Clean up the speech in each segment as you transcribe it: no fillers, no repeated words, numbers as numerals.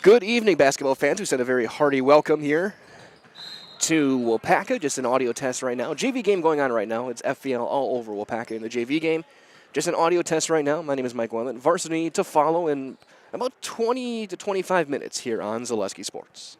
Good evening, basketball fans. We send a very hearty welcome here to Waupaca. Just an audio test right now. JV game going on right now. It's FVL all over Waupaca in the JV game. Just an audio test right now. My name is Mike Wellen. Varsity to follow in about 20 to 25 minutes here on Zaleski Sports.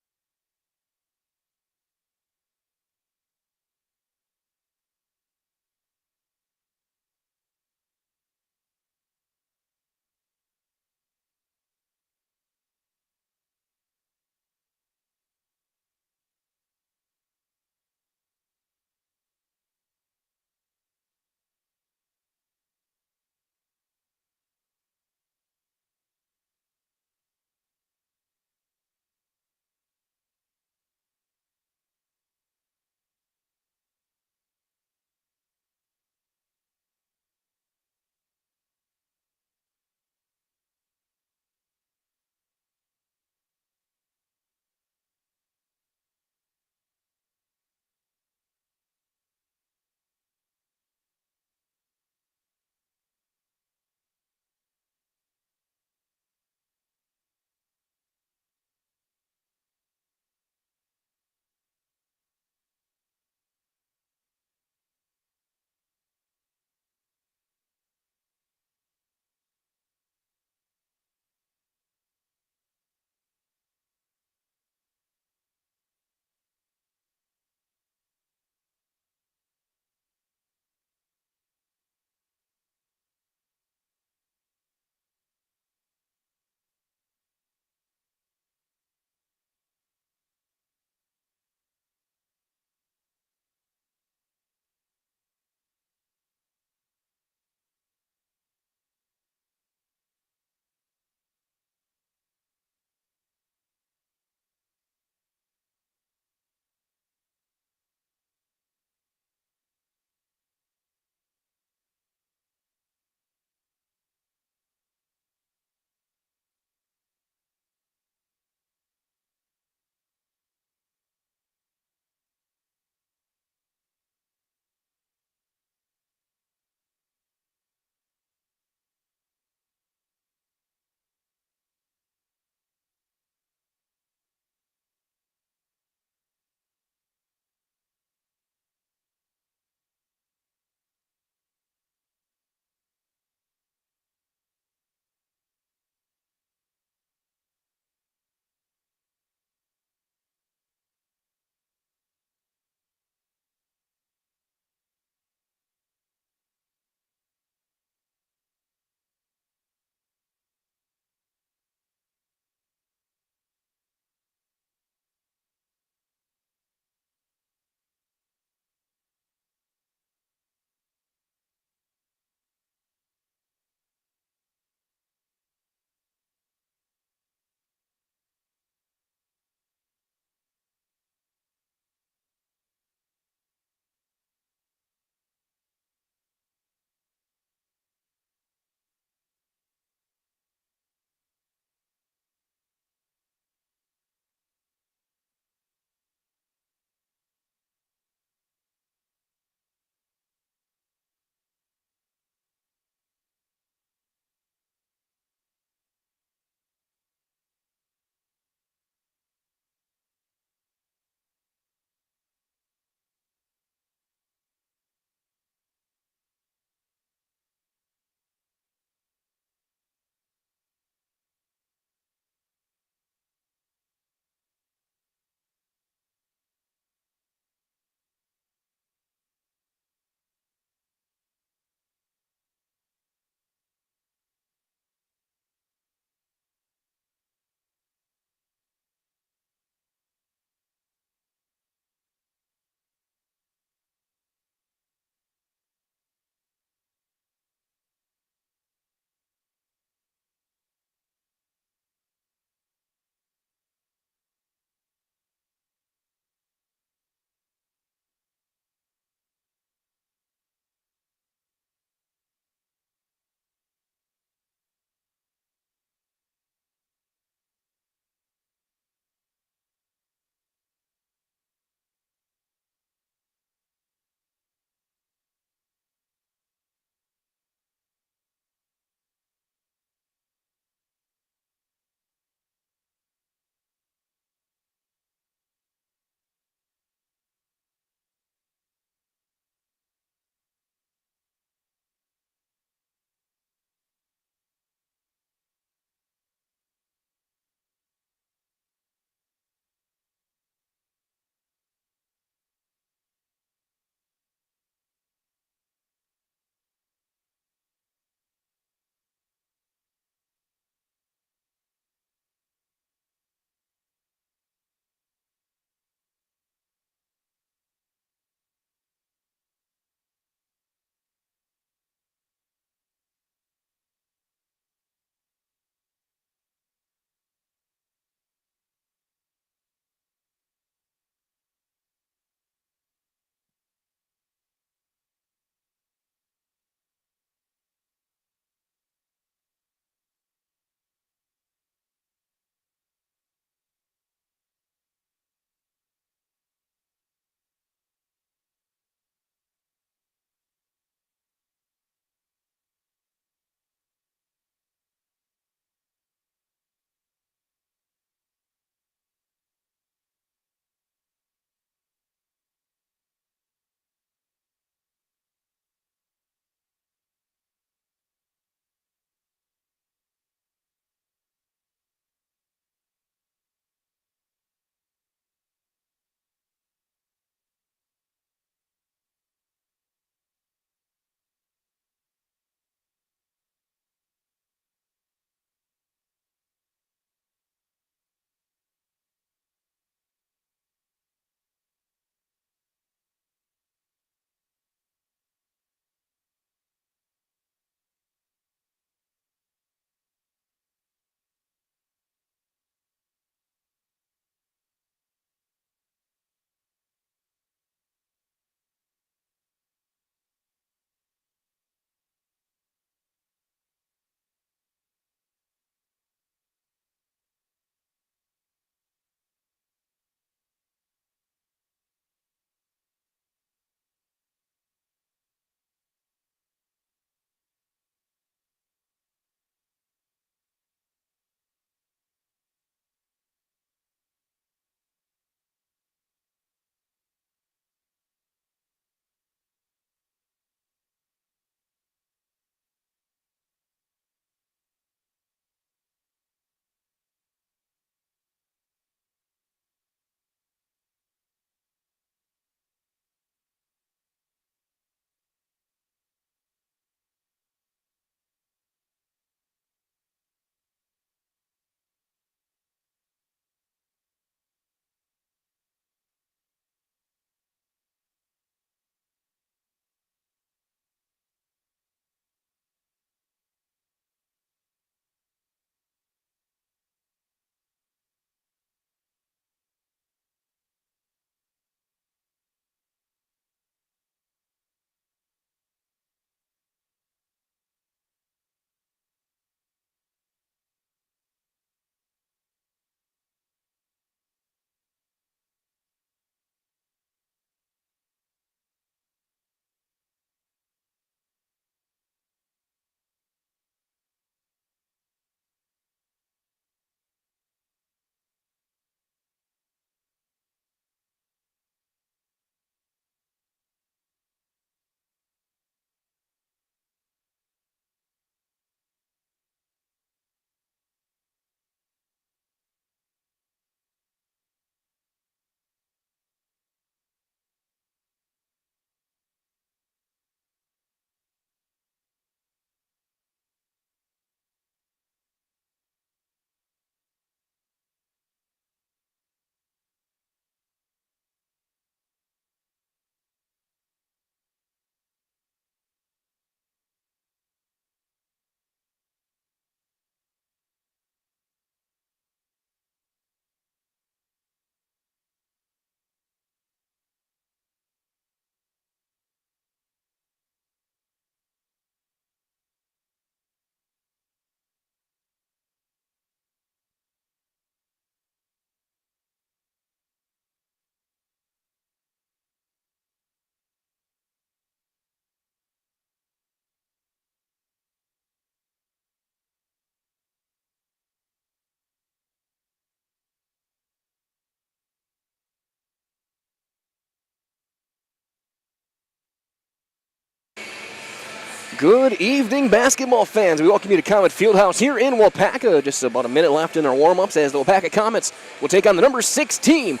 Good evening, basketball fans. We welcome you to Comet Fieldhouse here in Waupaca. Just about a minute left in our warm-ups as the Waupaca Comets will take on the number 6 team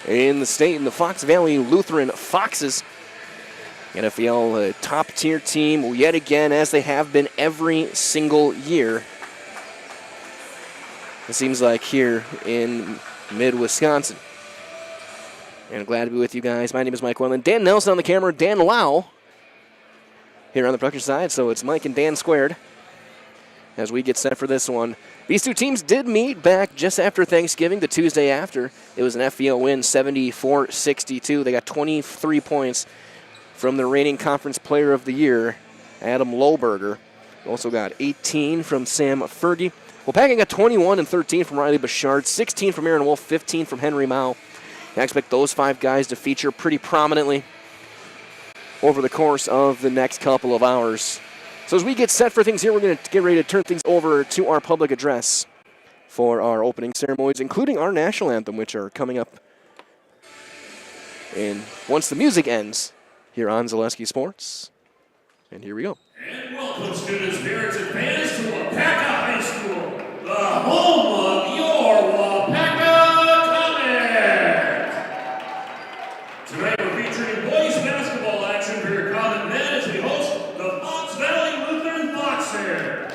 in the state, in the Fox Valley Lutheran Foxes. NFL top-tier team yet again, as they have been every single year. It seems like here in mid-Wisconsin. And I'm glad to be with you guys. My name is Mike Wendland. Dan Nelson on the camera. Dan Lau here on the production side. So it's Mike and Dan squared as we get set for this one. These two teams did meet back just after Thanksgiving, the Tuesday after. It was an FVL win, 74-62. They got 23 points from the reigning Conference Player of the Year, Adam Lohberger. Also got 18 from Sam Fergie. Waupaca got 21 and 13 from Riley Bouchard, 16 from Aaron Wolf, 15 from Henry Mao. I expect those 5 guys to feature pretty prominently over the course of the next couple of hours. So as we get set for things here, we're going to get ready to turn things over to our public address for our opening ceremonies, including our national anthem, which are coming up once the music ends here on Zaleski Sports. And here we go. And welcome, students, parents, and fans to Waupaca High School, the home of your Waupaca Comets. Tonight we're featuring boys basketball action for your Comet men as we host the Fox Valley Lutheran Foxers.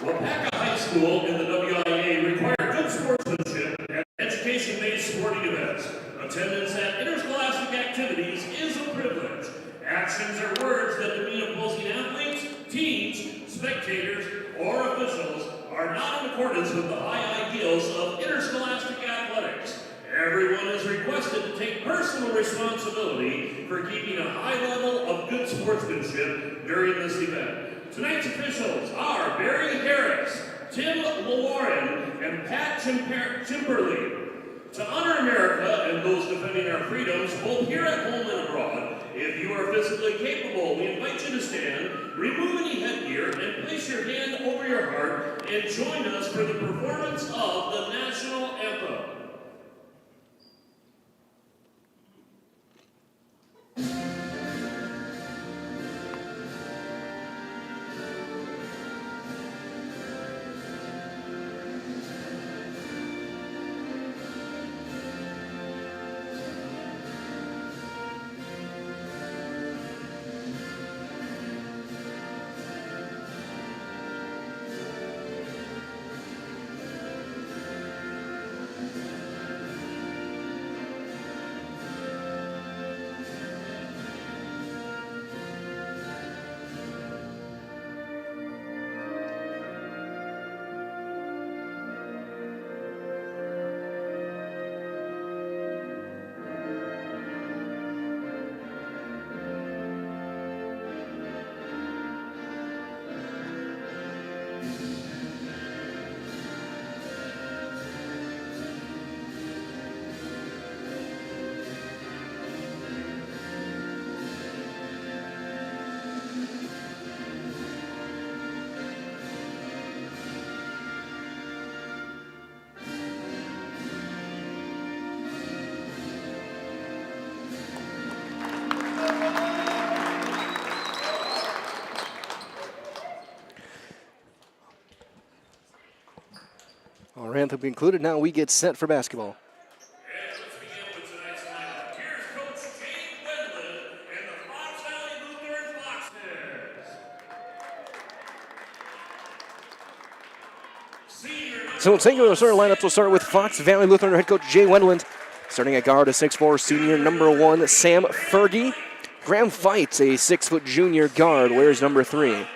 Waupaca High School and the WIAA require good sportsmanship and education-based sporting events. Attendance at interscholastic activities is a privilege. Actions or words that demean opposing athletes, teams, spectators, or officials are not in accordance with the high ideals of interscholastic athletics. Everyone is requested to take personal responsibility for keeping a high level of good sportsmanship during this event. Tonight's officials are Barry Harris, Tim Lauren, and Pat Chimberly. To honor America and those defending our freedoms, both here at home and abroad, if you are physically capable, we invite you to stand, remove any headgear, and place your hand over your heart and join us for the performance of the national anthem. Our anthem concluded. Now we get set for basketball. And let's begin with tonight's lineup. Here's Coach Jay Wendland and the Fox Valley Lutheran Foxes. So we'll take you to the starting lineups. We'll start with Fox Valley Lutheran head coach Jay Wendland. Starting at guard, a 6'4" senior, number 1, Sam Fergie. Graham Fights, a 6' junior guard, wears number 3.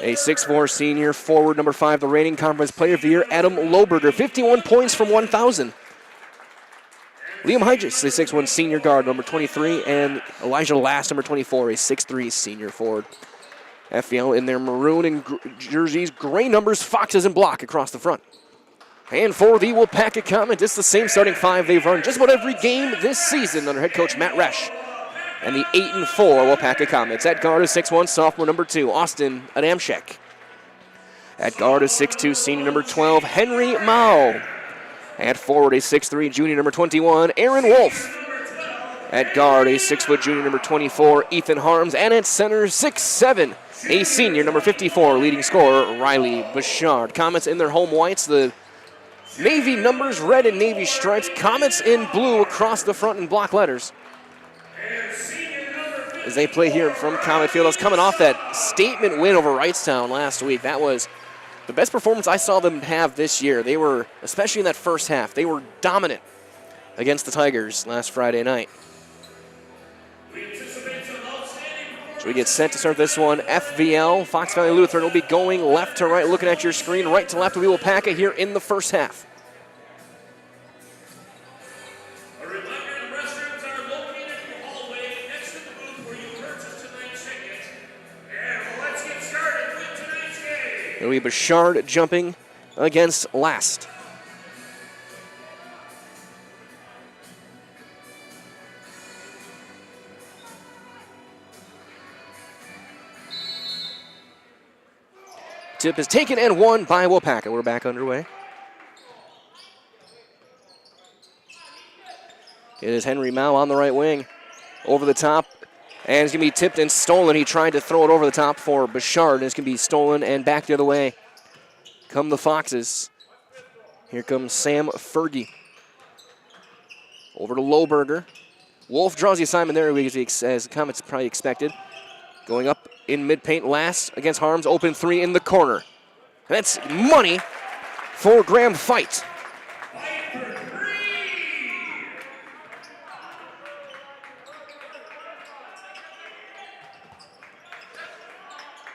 A 6'4" senior forward, number 5, the reigning Conference Player of the Year, Adam Lohberger, 51 points from 1,000. Liam Hygis, a 6'1" senior guard, number 23, and Elijah Last, number 24, a 6'3" senior forward. FVL in their maroon and jerseys, gray numbers, Foxes and block across the front. And for the Waupaca Comet, it's the same starting 5 they've run just about every game this season under head coach Matt Resch. And the 8-4 Waupaca Comets. At guard is 6'1", sophomore number 2, Austin Adamczyk. At guard is 6'2", senior number 12, Henry Mao. At forward, a 6'3", junior number 21, Aaron Wolf. At guard, a 6-foot junior, number 24, Ethan Harms. And at center, 6'7", a senior, number 54, leading scorer, Riley Bouchard. Comets in their home whites, the Navy numbers, red and Navy stripes. Comets in blue across the front in block letters. As they play here from Comet Field. I was coming off that statement win over Wrightstown last week. That was the best performance I saw them have this year. They were, especially in that first half, they were dominant against the Tigers last Friday night. So we get set to start this one. FVL, Fox Valley Lutheran, will be going left to right, looking at your screen. Right to left will be Waupaca here in the first half. A reminder, the restrooms are located in the hallway next to the booth where you purchase tonight's tickets. And let's get started with tonight's game. It'll be Bouchard jumping against Last. Tip is taken and won by Waupaca. We're back underway. It is Henry Mao on the right wing. Over the top. And it's going to be tipped and stolen. He tried to throw it over the top for Bouchard. And it's going to be stolen and back the other way. Come the Foxes. Here comes Sam Fergie. Over to Lohberger. Wolf draws the assignment there as the Comets probably expected. Going up in mid-paint, Last against Harms, open three in the corner. That's money for Graham Fight.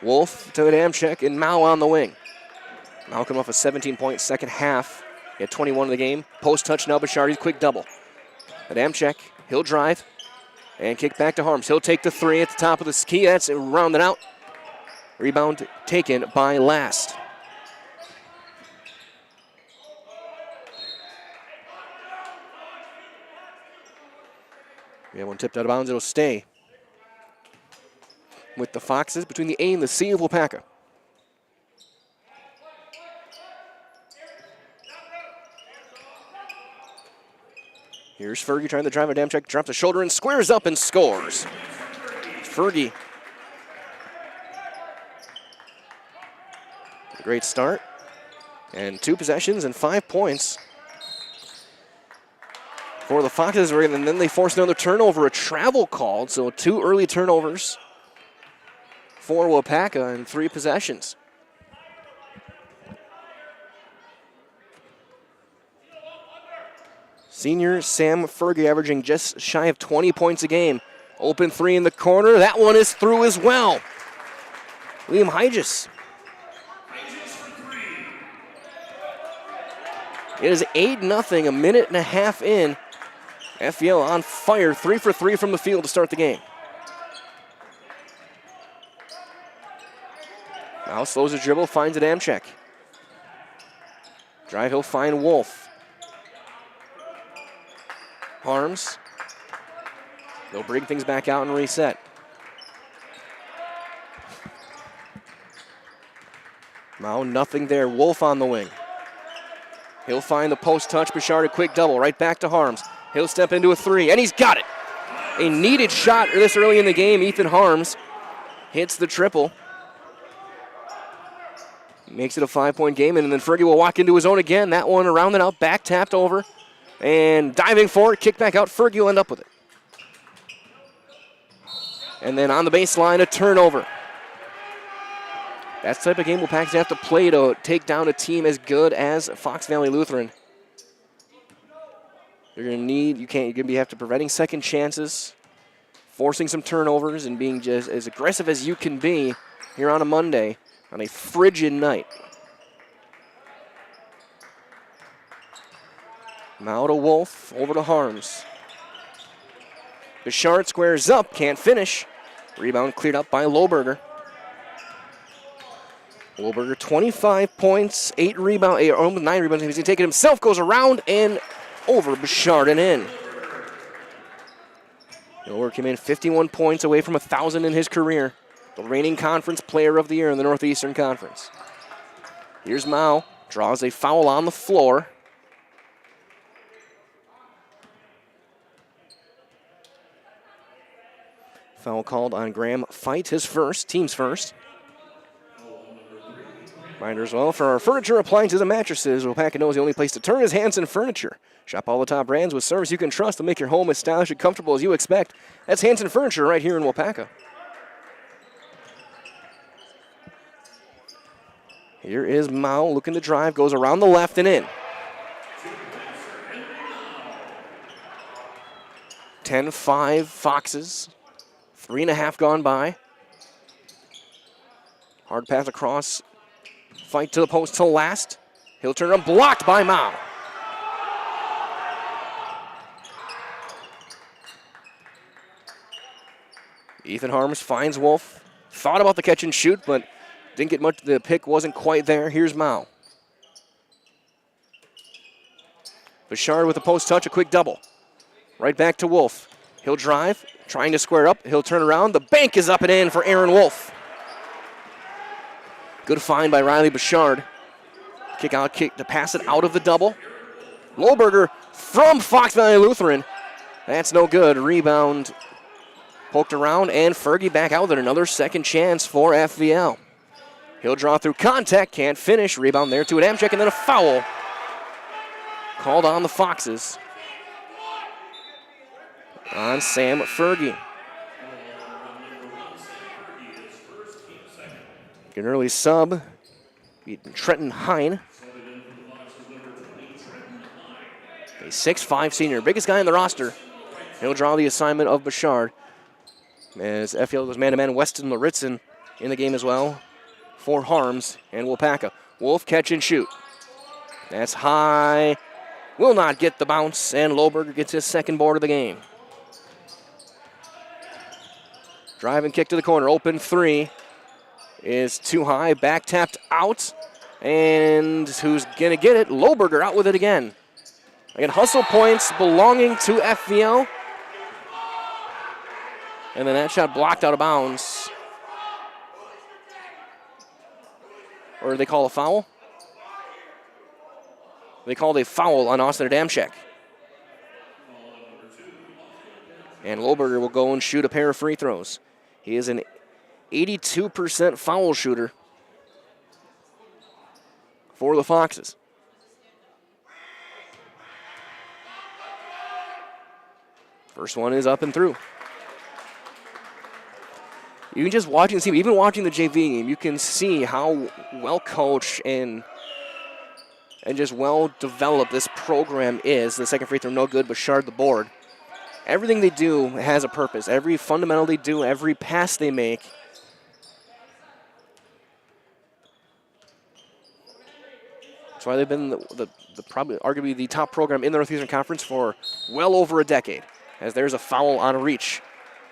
Wolf to Adamczyk and Mao on the wing. Mao coming off a 17-point second half. He had 21 in the game. Post touch now, Bouchardy's quick double. Adamczyk, he'll drive. And kick back to Harms. He'll take the three at the top of the ski. That's rounded out. Rebound taken by Last. We have one tipped out of bounds. It'll stay with the Foxes between the A and the C of Waupaca. Here's Fergie trying to drive. Adamczyk drops the shoulder and squares up and scores. Fergie. A great start. And 2 possessions and 5 points for the Foxes. And then they force another turnover, a travel called. So 2 early turnovers for Waupaca and 3 possessions. Senior Sam Fergie averaging just shy of 20 points a game. Open three in the corner. That one is through as well. Liam Hygis. It is 8-0, a minute and a half in. FVL on fire, 3 for 3 from the field to start the game. Now slows his dribble, finds Adamczyk. Drive, he'll find Wolf. Harms. They'll bring things back out and reset. Now nothing there. Wolf on the wing. He'll find the post touch. Bouchard a quick double. Right back to Harms. He'll step into a three, and he's got it. A needed shot this early in the game. Ethan Harms hits the triple. Makes it a 5-point game, and then Fergie will walk into his own again. That one around and out, back tapped over. And diving for it, kick back out. Fergie will end up with it. And then on the baseline, a turnover. That's the type of game Waupaca have to play to take down a team as good as Fox Valley Lutheran. You're going to need, you're going to have to preventing second chances, forcing some turnovers, and being just as aggressive as you can be here on a Monday on a frigid night. Now to Wolf, over to Harms. Bouchard squares up, can't finish. Rebound cleared up by Lohberger. Lohberger, 25 points, 9 rebounds. He's going to take it himself, goes around and over Bouchard and in. Lohberger came in 51 points away from 1,000 in his career. The reigning conference player of the year in the Northeastern Conference. Here's Mao, draws a foul on the floor. Foul called on Graham Fight, his first, team's first. Reminder as well, for our furniture, appliances, and mattresses, Waupaca knows the only place to turn is Hanson Furniture. Shop all the top brands with service you can trust to make your home as stylish and comfortable as you expect. That's Hanson Furniture right here in Waupaca. Here is Mao looking to drive, goes around the left and in. 10-5 Foxes. 3.5 gone by. Hard pass across. Fight to the post to last. He'll turn around, blocked by Mao. Ethan Harms finds Wolf. Thought about the catch and shoot, but didn't get much. The pick wasn't quite there. Here's Mao. Bouchard with the post touch, a quick double. Right back to Wolf. He'll drive, trying to square up. He'll turn around. The bank is up and in for Aaron Wolf. Good find by Riley Bouchard. Kick to pass it out of the double. Lohberger from Fox Valley Lutheran. That's no good. Rebound poked around, and Fergie back out there. Another second chance for FVL. He'll draw through contact, can't finish. Rebound there to an Amcheck, and then a foul called on the Foxes. On Sam Fergie. An early sub, beating Trenton Hine. A 6'5 senior, biggest guy on the roster. He'll draw the assignment of Bouchard. As FPL goes man-to-man, Weston Laritzen in the game as well for Harms and Waupaca. Wolf catch and shoot. That's high. Will not get the bounce, and Lohberger gets his second board of the game. Drive and kick to the corner. Open three is too high. Back tapped out. And who's going to get it? Lohberger out with it again. Again, hustle points belonging to FVL. And then that shot blocked out of bounds. Or they call a foul? They called a foul on Austin Adamczyk. And Lohberger will go and shoot a pair of free throws. He is an 82% foul shooter for the Foxes. First one is up and through. You can just watch and see, even watching the JV game, you can see how well coached and just well developed this program is. The second free throw, no good, but Bouchard the board. Everything they do has a purpose. Every fundamental they do, every pass they make. That's why they've been the probably arguably the top program in the Northeastern Conference for well over a decade. As there's a foul on a reach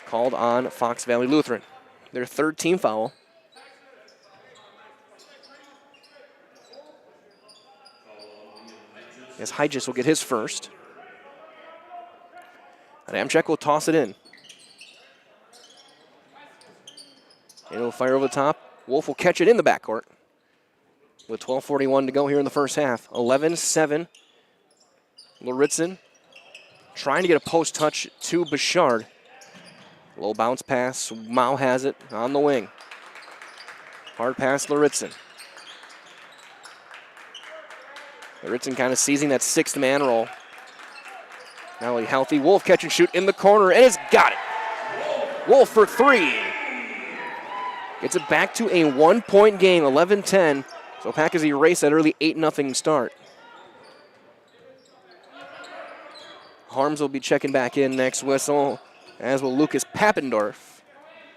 called on Fox Valley Lutheran. Their third team foul. As Hygis will get his first. And Amcheck will toss it in. And he'll fire over the top. Wolf will catch it in the backcourt. With 12:41 to go here in the first half. 11-7. Laritzen trying to get a post touch to Bouchard. Low bounce pass. Mao has it on the wing. Hard pass, Laritzen. Laritzen kind of seizing that sixth man role. Not only healthy. Wolf catch and shoot in the corner, and it's got it. Wolf for three. Gets it back to a 1-point game, 11-10. So Packers erase that early 8-0 start. Harms will be checking back in next whistle, as will Lucas Pappendorf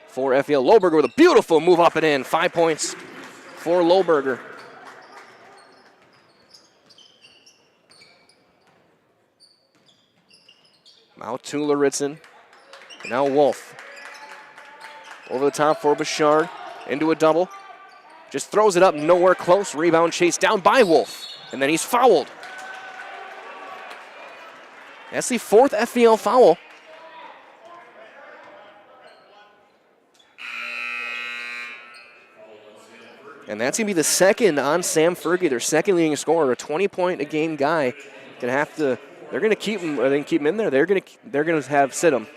for FVL. Lohberger with a beautiful move up and in. 5 points for Lohberger. Now to Laritzen. Now Wolf. Over the top for Bouchard. Into a double. Just throws it up, nowhere close. Rebound chased down by Wolf. And then he's fouled. That's the fourth FVL foul. And that's going to be the second on Sam Fergie, their second leading scorer, a 20-point-a-game guy. They're going to keep him in there. They're going to sit him.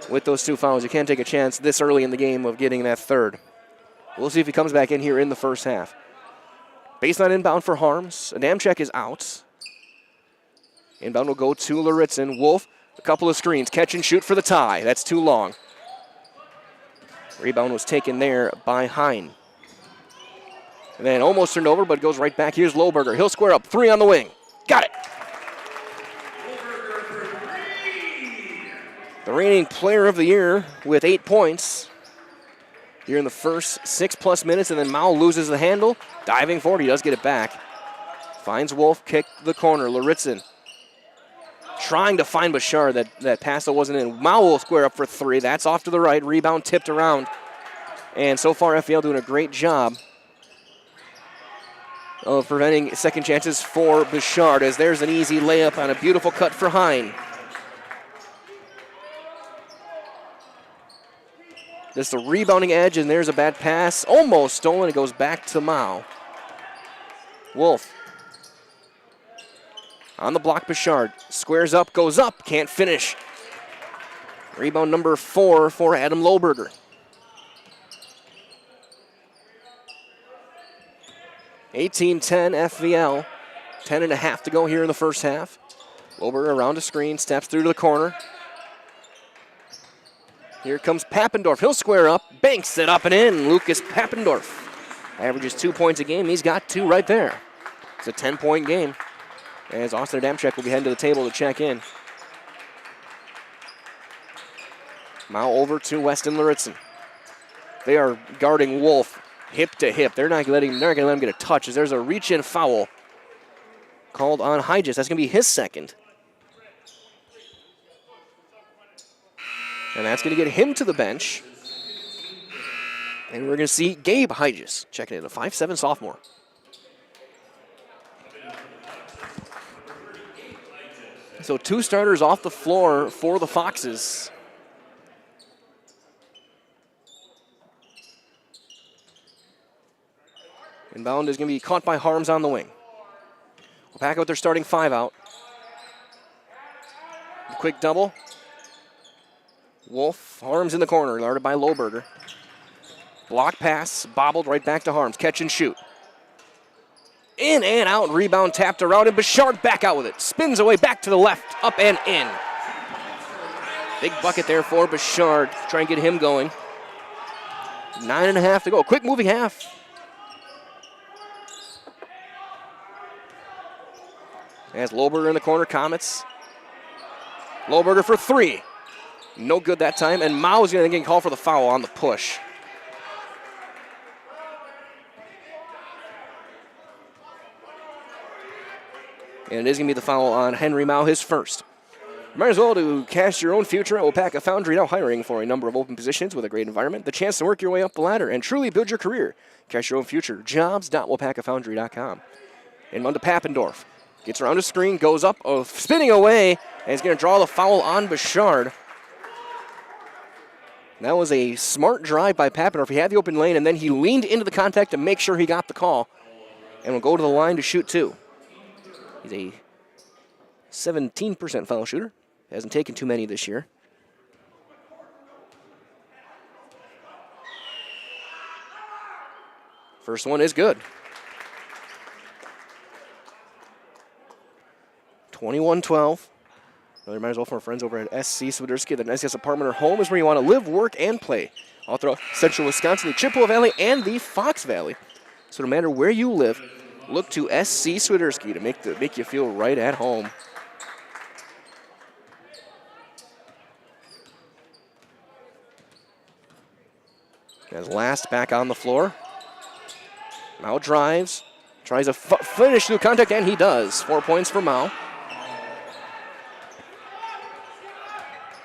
with those 2 fouls. You can't take a chance this early in the game of getting that third. We'll see if he comes back in here in the first half. Baseline inbound for Harms. Adamczyk is out. Inbound will go to Luritzen. Wolf, a couple of screens. Catch and shoot for the tie. That's too long. Rebound was taken there by Hein. And then almost turned over, but goes right back. Here's Lohberger. He'll square up. 3 on the wing. Got it. The reigning player of the year with 8 points here in the first 6+ minutes, and then Mao loses the handle. Diving forward, he does get it back. Finds Wolf, kick the corner. Luritzen trying to find Bashar. That pass that wasn't in. Mao will square up for 3. That's off to the right. Rebound tipped around. And so far, FPL doing a great job of preventing second chances for Bouchard, as there's an easy layup on a beautiful cut for Hein. Just a rebounding edge, and there's a bad pass. Almost stolen. It goes back to Mao. Wolf. On the block, Bouchard. Squares up, goes up, can't finish. Rebound number 4 for Adam Lohberger. (18-10) FVL. 10.5 to go here in the first half. Lohberger around a screen, steps through to the corner. Here comes Pappendorf. He'll square up, banks it up and in. Lucas Pappendorf averages 2 points a game. He's got 2 right there. It's a 10-point game, as Austin Adamczyk will be heading to the table to check in. Mao over to Weston Luritzen. They are guarding Wolf hip to hip. They're not going to let him get a touch, as there's a reach-in foul called on Hygis. That's going to be his second. And that's going to get him to the bench. And we're going to see Gabe Hygis checking in, a 5'7" sophomore. So 2 starters off the floor for the Foxes. Inbound is going to be caught by Harms on the wing. Waupaca with their starting 5 out. Quick double. Wolf, Harms in the corner, guarded by Lohberger. Block pass, bobbled right back to Harms. Catch and shoot. In and out, rebound tapped around, and Bouchard back out with it. Spins away back to the left, up and in. Big bucket there for Bouchard. Try and get him going. 9.5 to go. Quick moving half. As Lohberger in the corner, Comets. Lohberger for 3. No good that time, and Mao is going to get called for the foul on the push. And it is going to be the foul on Henry Mao, his first. Might as well to cast your own future at Waupaca Foundry, now hiring for a number of open positions with a great environment, the chance to work your way up the ladder and truly build your career. Cast your own future, jobs.waupacafoundry.com. And on to Pappendorf. Gets around the screen, goes up, spinning away, and he's going to draw the foul on Bouchard. That was a smart drive by Pappendorf. He had the open lane, and then he leaned into the contact to make sure he got the call, and will go to the line to shoot 2. He's a 17% foul shooter. Hasn't taken too many this year. First one is good. 21-12. Another might as well from our friends over at SC Swiderski. The nicest apartment or home is where you want to live, work, and play. All throughout central Wisconsin, the Chippewa Valley, and the Fox Valley. So no matter where you live, look to SC Swiderski to make you feel right at home. As last back on the floor. Mao drives, tries to finish through contact, and he does. 4 points for Mao.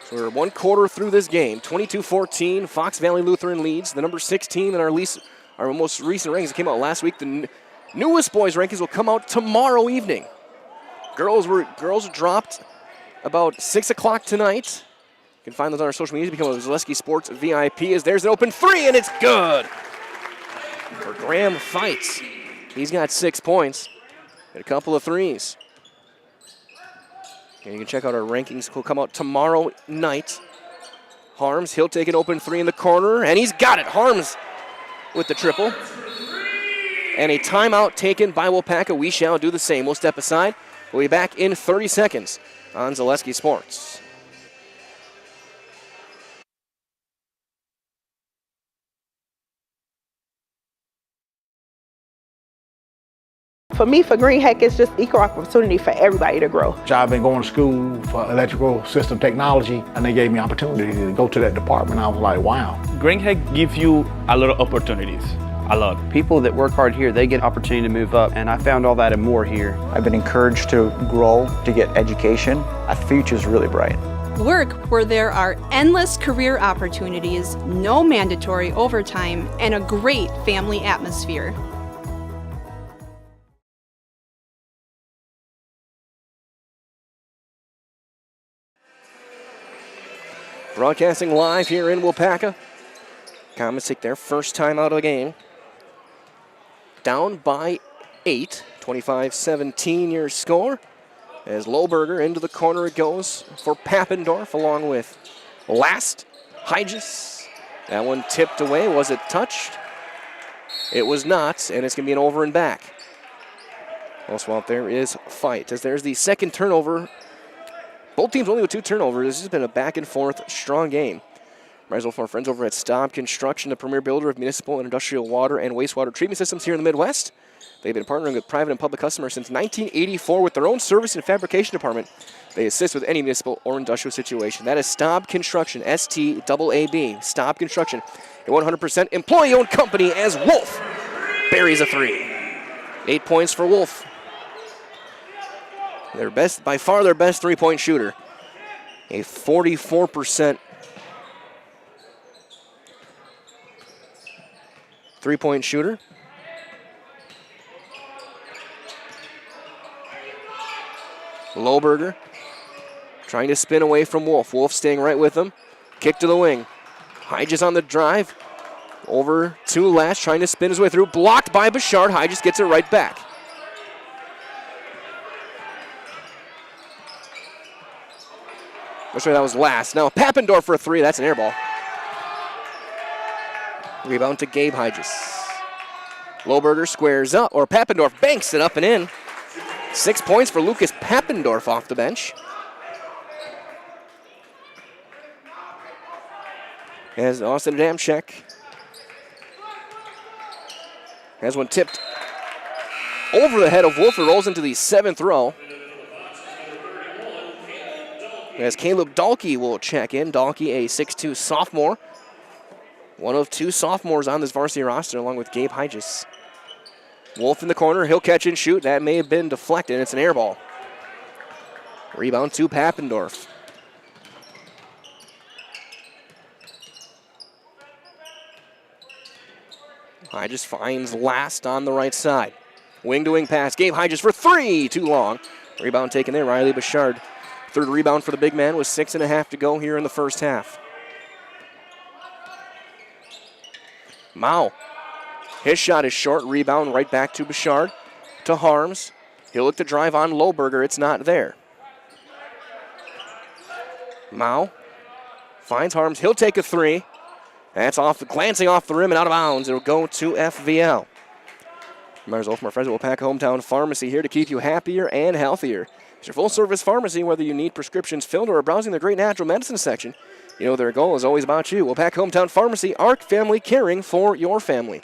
So we're 1 quarter through this game. 22-14, Fox Valley Lutheran leads. The number 6 team in our most recent rankings that came out last week. The newest boys rankings will come out tomorrow evening. Girls dropped about 6 o'clock tonight. You can find those on our social media. Become a Zaleski Sports VIP. As there's an open 3, and it's good for Graham Fights. He's got 6 points and a couple of threes. And you can check out our rankings. Will come out tomorrow night. Harms, he'll take an open three in the corner, and he's got it. Harms with the triple. And a timeout taken by Waupaca. We shall do the same. We'll step aside. We'll be back in 30 seconds on Zaleski Sports. For me, for Green Heck, it's just equal opportunity for everybody to grow. I've been going to school for electrical system technology, and they gave me opportunity to go to that department. I was like, wow. Green Heck gives you a lot of opportunities. A lot. People that work hard here, they get opportunity to move up, and I found all that and more here. I've been encouraged to grow, to get education. Our future's really bright. Work where there are endless career opportunities, no mandatory overtime, and a great family atmosphere. Broadcasting live here in Waupaca. Comets take their first time out of the game. Down by 8, 25-17 your score. As Lohberger into the corner it goes for Pappendorf along with Last Hygis. That one tipped away. Was it touched? It was not, and it's going to be an over and back. Also out there is fight, as there's the second turnover. Both teams only with 2 turnovers. This has been a back-and-forth, strong game. Might as well for our friends over at Staub Construction, the premier builder of municipal and industrial water and wastewater treatment systems here in the Midwest. They've been partnering with private and public customers since 1984 with their own service and fabrication department. They assist with any municipal or industrial situation. That is Staub Construction, S-T-A-A-B, Staub Construction, a 100% employee-owned company as Wolf buries a 3. 8 points for Wolf. Their best, by far their best three-point shooter. A 44% three-point shooter. Lohberger trying to spin away from Wolf. Wolf staying right with him. Kick to the wing. Hygis on the drive. Over to Last, trying to spin his way through. Blocked by Bouchard. Hygis gets it right back. That was Last. Now Pappendorf for a 3. That's an air ball. Rebound to Gabe Hygis. Lohberger squares up, or Pappendorf banks it up and in. 6 points for Lucas Pappendorf off the bench. As Austin Adamczyk has one tipped over the head of Wolf. It rolls into the 7th row. As Caleb Dahlke will check in. Dahlke, a 6'2 sophomore. One of 2 sophomores on this varsity roster, along with Gabe Hygis. Wolf in the corner. He'll catch and shoot. That may have been deflected. It's an air ball. Rebound to Pappendorf. Hygis finds Last on the right side. Wing-to-wing pass. Gabe Hygis for 3. Too long. Rebound taken there. Riley Bouchard. Third rebound for the big man with 6.5 to go here in the first half. Mao. His shot is short. Rebound right back to Bouchard. To Harms. He'll look to drive on Lohberger. It's not there. Mao finds Harms. He'll take a 3. That's glancing off the rim and out of bounds. It'll go to FVL. Might as well from our friends at Waupaca Hometown Pharmacy here to keep you happier and healthier. It's your full-service pharmacy, whether you need prescriptions filled or are browsing the great natural medicine section. You know their goal is always about you. Waupaca Hometown Pharmacy, ARC Family, caring for your family.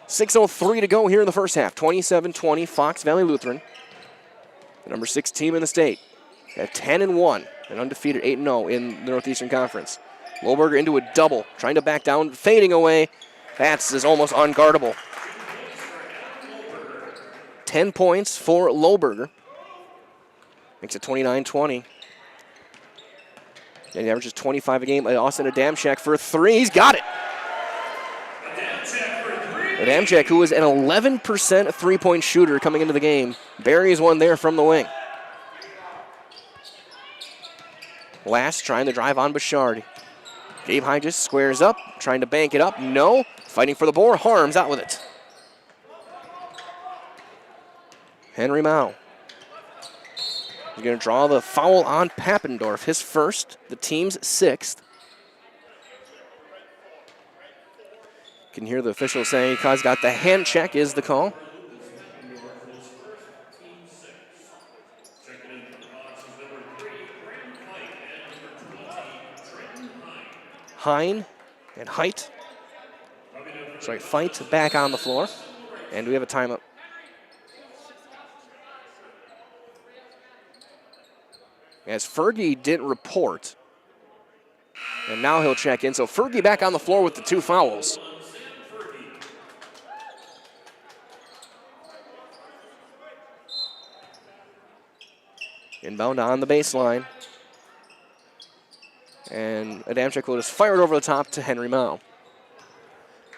6:03 to go here in the first half. 27-20, Fox Valley Lutheran. The number 6 team in the state at 10-1 and undefeated 8-0 in the Northeastern Conference. Lohberger into a double, trying to back down, fading away. That's almost unguardable. 10 points for Lohberger. Makes it 29-20. And he averages 25 a game. Austin Adamczyk for a 3. He's got it. Adamczyk, who was an 11% three-point shooter coming into the game, buries one there from the wing. Last trying to drive on Bouchard. Gabe Hygis squares up, trying to bank it up. No. Fighting for the board. Harms out with it. Henry Mao. He's going to draw the foul on Pappendorf, his first, the team's 6th. Can hear the official saying he's got the hand check is the call. Hine and Height. Sorry, Fight back on the floor. And we have a timeout. As Fergie didn't report. And now he'll check in. So Fergie back on the floor with the 2 fouls. Inbound on the baseline. And Adamczyk will just fire it over the top to Henry Mao.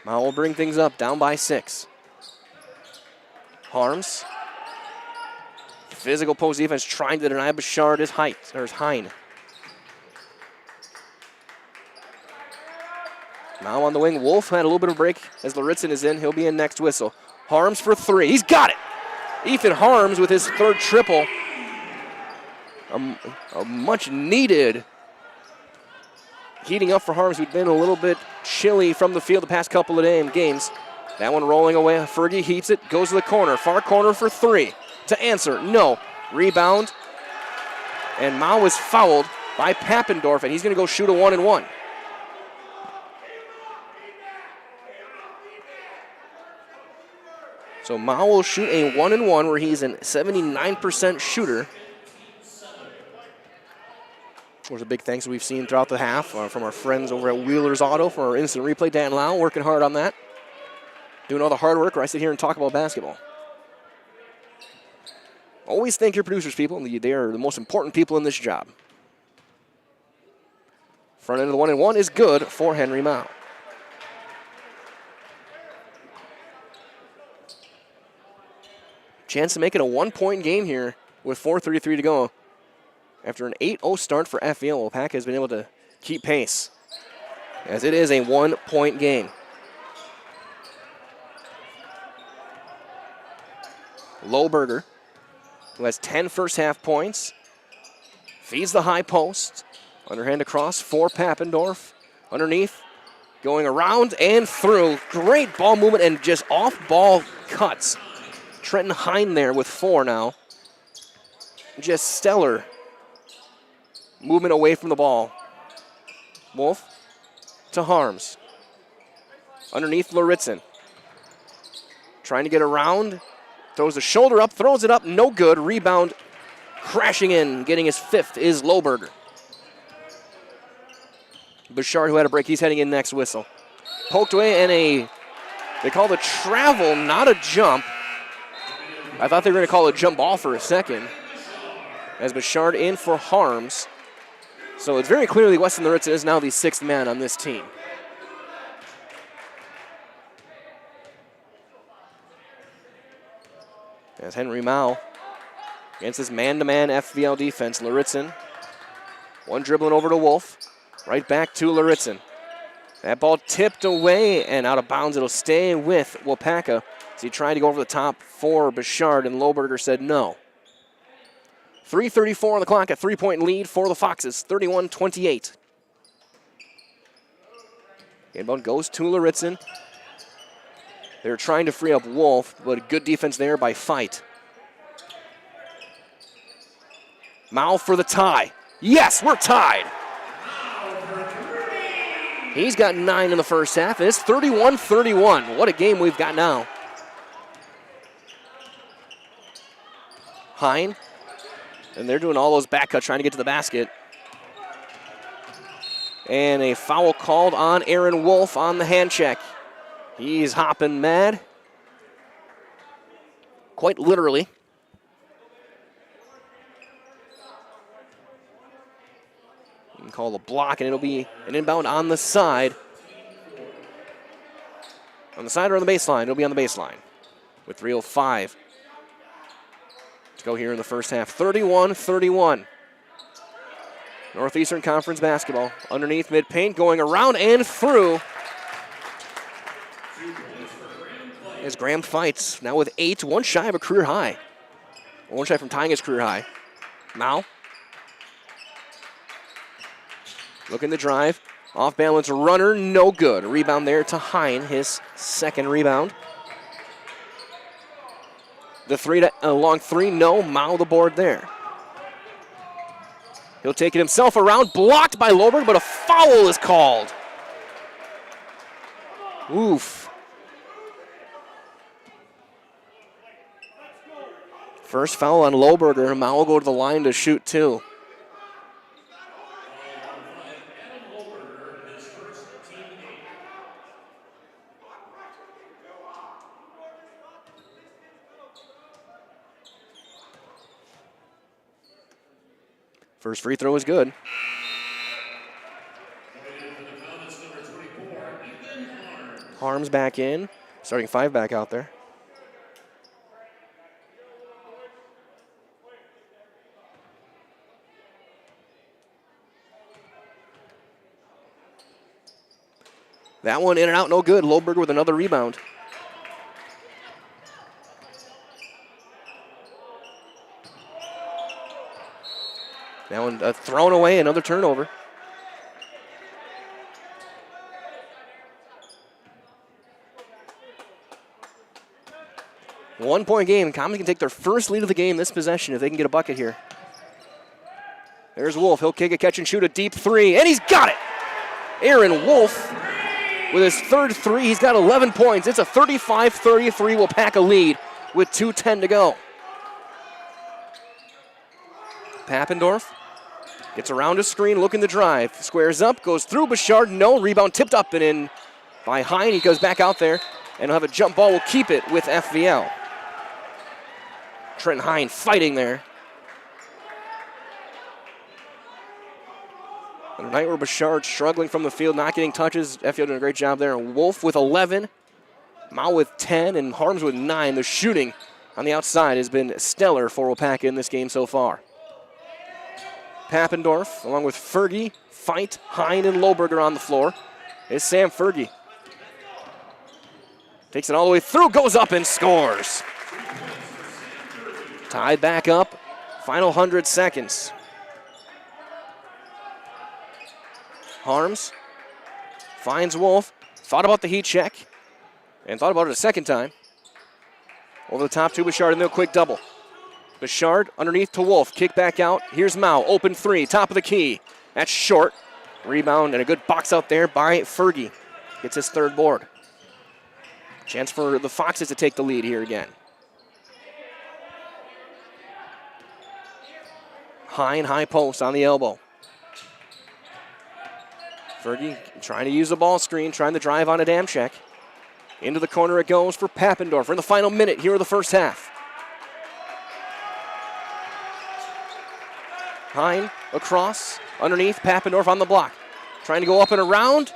Mao will bring things up, down by 6. Harms. Physical post defense trying to deny Bouchard his height, or his Hine. Mao on the wing. Wolf had a little bit of a break as Lauritzen is in. He'll be in next whistle. Harms for 3. He's got it. Ethan Harms with his 3rd triple. A much needed heating up for Harms, who'd been a little bit chilly from the field the past couple of games. That one rolling away. Fergie heats it, goes to the corner. Far corner for 3. To answer, no. Rebound. And Mao is fouled by Pappendorf, and he's going to go shoot a 1-and-1. So Mao will shoot a 1-and-1 where he's a 79% shooter. There's a big thanks that we've seen throughout the half from our friends over at Wheeler's Auto for our instant replay. Dan Lau working hard on that. Doing all the hard work where I sit here and talk about basketball. Always thank your producers, people. They are the most important people in this job. Front end of the 1-and-1 is good for Henry Mao. Chance to make it a 1-point game here with 4:33 to go. After an 8-0 start for FVL, Waupaca has been able to keep pace, as it is a 1-point game. Lohberger, who has 10 first-half points, feeds the high post. Underhand across for Pappendorf. Underneath, going around and through. Great ball movement and just off-ball cuts. Trenton Hine there with 4 now. Just stellar movement away from the ball. Wolf to Harms. Underneath Lauritzen. Trying to get around. Throws the shoulder up, throws it up, no good. Rebound crashing in. Getting his 5th is Lohberger. Bouchard, who had a break, he's heading in next whistle. Poked away and they called a travel, not a jump. I thought they were going to call a jump ball for a second. As Bouchard in for Harms. So it's very clearly Weston Lauritzen is now the 6th man on this team. As Henry Mao against his man-to-man FVL defense. Lauritzen, one dribbling over to Wolf. Right back to Lauritzen. That ball tipped away and out of bounds. It'll stay with Waupaca. As he tried to go over the top for Bouchard, and Lohberger said no. 3:34 on the clock, a 3-point lead for the Foxes, 31-28. Inbound goes to Lauritzen. They're trying to free up Wolf, but a good defense there by Fight. Mao for the tie. Yes, we're tied. He's got 9 in the first half, and it's 31-31. What a game we've got now. Hine, and they're doing all those back cuts trying to get to the basket. And a foul called on Aaron Wolf on the hand check. He's hopping mad. Quite literally. You can call a block, and it'll be an inbound on the side. On the side or on the baseline? It'll be on the baseline with 3:05 to go here in the first half. 31-31. Northeastern Conference basketball. Underneath mid-paint, going around and through. As Graham Fights now with 8, one shy of a career high. One shy from tying his career high. Mao. Looking to drive. Off-balance runner, no good. Rebound there to Hine, his second rebound. The long three, no. Mao the board there. He'll take it himself around, blocked by Loberg, but a foul is called. Oof. First foul on Loberger. Mao will go to the line to shoot two. First free throw is good. Harms back in, starting five back out there. That one in and out, no good. Loberger with another rebound. That one thrown away, another turnover. One-point game. Commons can take their first lead of the game this possession if they can get a bucket here. There's Wolf. He'll kick a catch and shoot a deep three, and he's got it. Aaron Wolf with his third three. He's got 11 points. It's a 35-33 Waupaca lead with 2:10 to go. Papendorf gets around a screen, looking to drive. Squares up, goes through Bouchard. No, rebound tipped up and in by Hine. He goes back out there, and he'll have a jump ball. Will keep it with FVL. Trent Hine fighting there. And a night where Bouchard struggling from the field, not getting touches. FVL doing a great job there. And Wolf with 11, Mao with 10, and Harms with 9. The shooting on the outside has been stellar for Waupaca in this game so far. Papendorf, along with Fergie, Fight, Hine, and Loberger on the floor. Is Sam Fergie. Takes it all the way through, goes up and scores. Tied back up, final 100 seconds. Harms finds Wolf, thought about the heat check, and thought about it a second time. Over the top to Bouchard, and then a quick double. Bouchard underneath to Wolf, kick back out. Here's Mao, open three, top of the key. That's short. Rebound and a good box out there by Fergie. Gets his third board. Chance for the Foxes to take the lead here again. Hine, high post on the elbow. Fergie trying to use the ball screen, trying to drive on a dam check. Into the corner it goes for Papendorf in the final minute here of the first half. Hine across, underneath, Papendorf on the block. Trying to go up and around,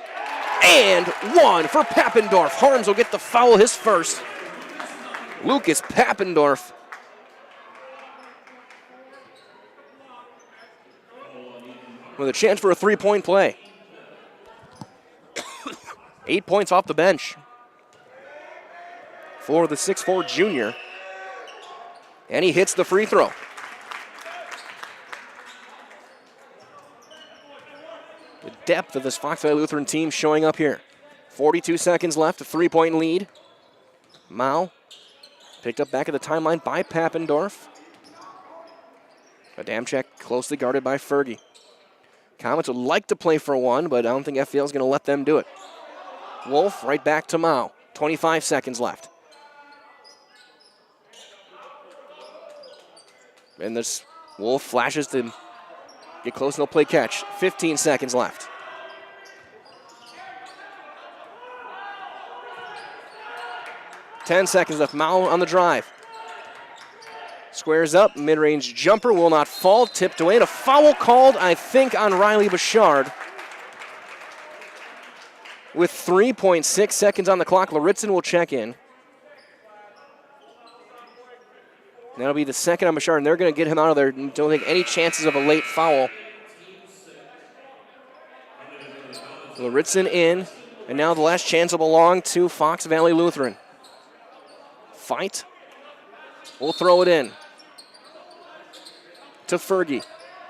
and one for Papendorf. Harms will get the foul, his first. Lucas Papendorf. With a chance for a three-point play. 8 points off the bench for the 6'4 junior. And he hits the free throw. The depth of this Fox Valley Lutheran team showing up here. 42 seconds left, a three-point lead. Mao picked up back at the timeline by Papendorf. A dam check closely guarded by Fergie. Comets would like to play for one, but I don't think FVL is going to let them do it. Wolf right back to Mao. 25 seconds left. And this Wolf flashes to get close and they'll play catch. 15 seconds left. Ten seconds left. Mao on the drive. Squares up. Mid-range jumper will not fall. Tipped away. And a foul called, I think, on Riley Bouchard. With 3.6 seconds on the clock, Laritzen will check in. That'll be the second on Bouchard, and they're going to get him out of there. Don't take any chances of a late foul. Laritzen in, and now the last chance will belong to Fox Valley Lutheran. Fight. We'll throw it in. To Fergie.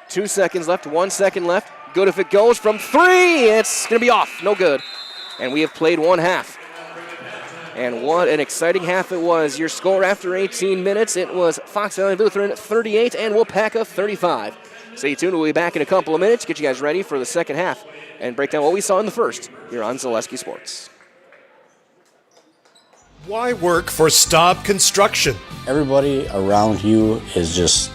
2 seconds left, 1 second left. Good if it goes from 3. It's going to be off. No good. And we have played one half. And what an exciting half it was. Your score after 18 minutes, it was Fox Valley Lutheran 38 and Waupaca 35. Stay tuned. We'll be back in a couple of minutes. Get you guys ready for the second half and break down what we saw in the first here on Zaleski Sports. Why work for Staub Construction? Everybody around you is just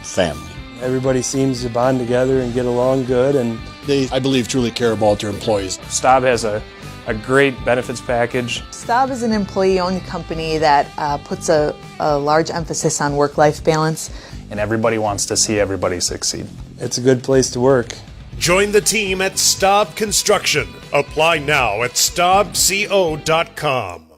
family. Everybody seems to bond together and get along good, and they, I believe, truly care about their employees. Staub has a great benefits package. Staub is an employee-owned company that puts a large emphasis on work-life balance. And everybody wants to see everybody succeed. It's a good place to work. Join the team at Staub Construction. Apply now at staubco.com.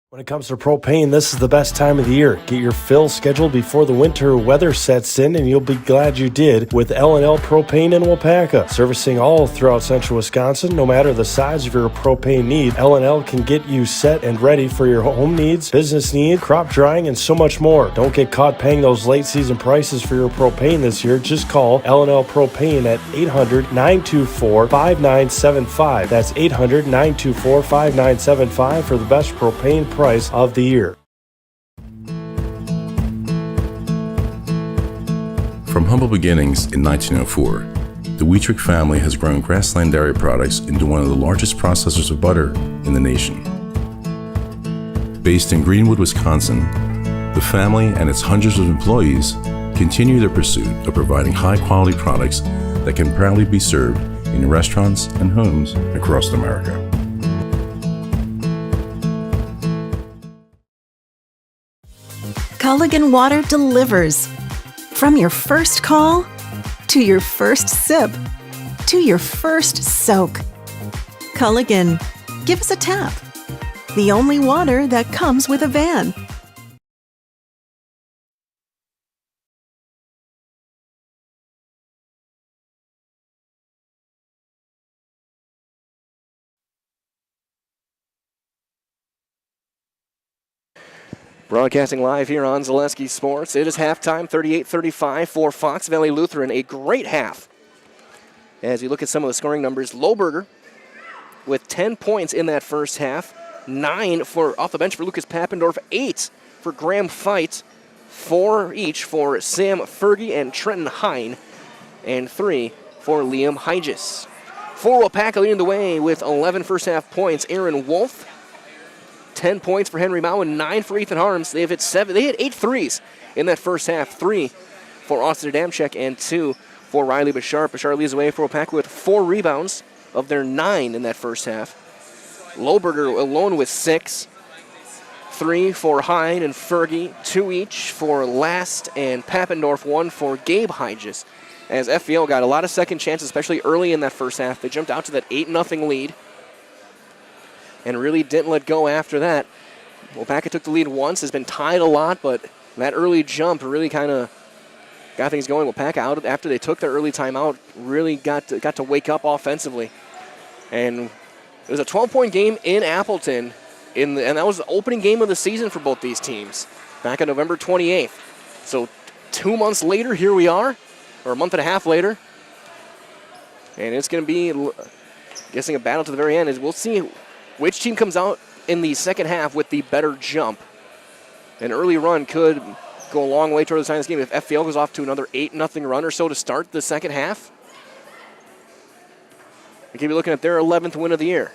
When it comes to propane, this is the best time of the year. Get your fill scheduled before the winter weather sets in, and you'll be glad you did with L&L Propane in Waupaca. Servicing all throughout central Wisconsin, no matter the size of your propane need, L&L can get you set and ready for your home needs, business needs, crop drying, and so much more. Don't get caught paying those late season prices for your propane this year. Just call L&L Propane at 800-924-5975. That's 800-924-5975 for the best propane price of the year. From humble beginnings in 1904, the Wheatrick family has grown Grassland Dairy Products into one of the largest processors of butter in the nation. Based in Greenwood, Wisconsin, the family and its hundreds of employees continue their pursuit of providing high-quality products that can proudly be served in restaurants and homes across America. Culligan Water delivers. From your first call, to your first sip, to your first soak. Culligan, give us a tap. The only water that comes with a van. Broadcasting live here on Zaleski Sports. It is halftime, 38-35 for Fox Valley Lutheran. A great half. As you look at some of the scoring numbers, Lohberger with 10 points in that first half. 9 for off the bench for Lucas Papendorf. 8 for Graham Feit. 4 each for Sam Fergie and Trenton Hine. And 3 for Liam Hygis. For Waupaca leading the way with 11 first half points, Aaron Wolf. 10 points for Henry Mao and 9 for Ethan Harms. They hit 8 threes in that first half. 3 for Austin Adamczyk and 2 for Riley Bouchard. Bouchard leads the way for Waupaca with 4 rebounds of their 9 in that first half. Lohberger alone with 6. 3 for Hyde and Fergie. 2 each for Last and Papendorf. 1 for Gabe Hygis. As FVL got a lot of second chances, especially early in that first half. They jumped out to that 8-0 lead and really didn't let go after that. Waupaca took the lead once, has been tied a lot, but that early jump really kind of got things going. Waupaca, out after they took their early timeout, really got to wake up offensively. And it was a 12-point game in Appleton, and that was the opening game of the season for both these teams back on November 28th. So 2 months later, here we are, or a month and a half later, and it's going to be, guessing, a battle to the very end. As we'll see which team comes out in the second half with the better jump. An early run could go a long way toward the side of this game. If FVL goes off to another 8-0 run or so to start the second half, we could be looking at their 11th win of the year.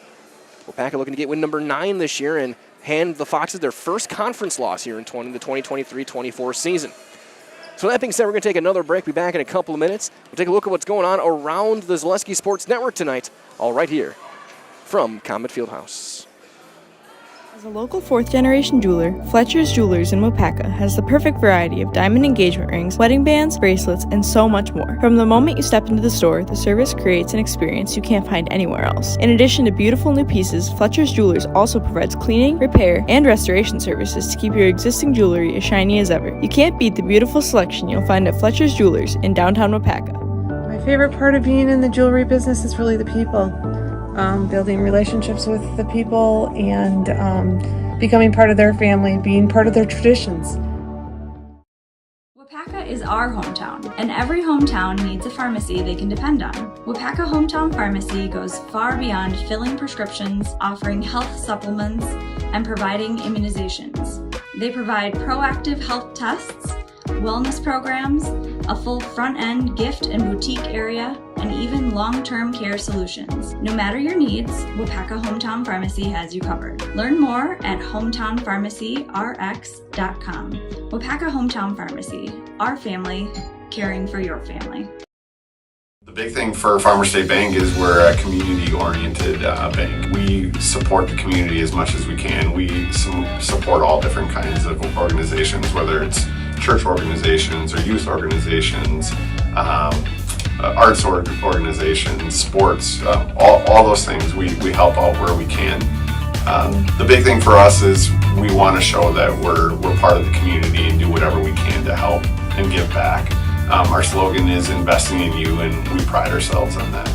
Waupaca looking to get win number 9 this year and hand the Foxes their first conference loss here in the 2023-24 season. So that being said, we're going to take another break. Be back in a couple of minutes. We'll take a look at what's going on around the Zaleski Sports Network tonight, all right here from Comet Fieldhouse. As a local fourth-generation jeweler, Fletcher's Jewelers in Waupaca has the perfect variety of diamond engagement rings, wedding bands, bracelets, and so much more. From the moment you step into the store, the service creates an experience you can't find anywhere else. In addition to beautiful new pieces, Fletcher's Jewelers also provides cleaning, repair, and restoration services to keep your existing jewelry as shiny as ever. You can't beat the beautiful selection you'll find at Fletcher's Jewelers in downtown Waupaca. My favorite part of being in the jewelry business is really the people. Building relationships with the people and becoming part of their family, being part of their traditions. Waupaca is our hometown, and every hometown needs a pharmacy they can depend on. Waupaca Hometown Pharmacy goes far beyond filling prescriptions, offering health supplements, and providing immunizations. They provide proactive health tests, wellness programs, a full front-end gift and boutique area, and even long-term care solutions. No matter your needs, Waupaca Hometown Pharmacy has you covered. Learn more at hometownpharmacyrx.com. Waupaca Hometown Pharmacy, our family, caring for your family. The big thing for Farmers State Bank is we're a community-oriented bank. We support the community as much as we can. We support all different kinds of organizations, whether it's church organizations or youth organizations, arts organizations, sports, all those things. We help out where we can. The big thing for us is we want to show that we're part of the community and do whatever we can to help and give back. Our slogan is investing in you, and we pride ourselves on that.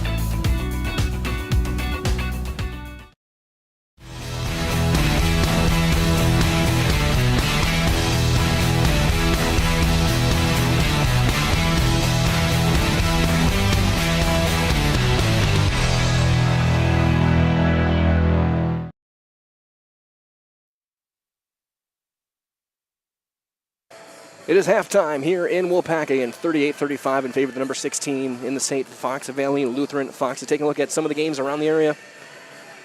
It is halftime here in Waupaca, and 38-35 in favor of the number 6 team in the state, Fox Valley Lutheran. Fox is taking a look at some of the games around the area.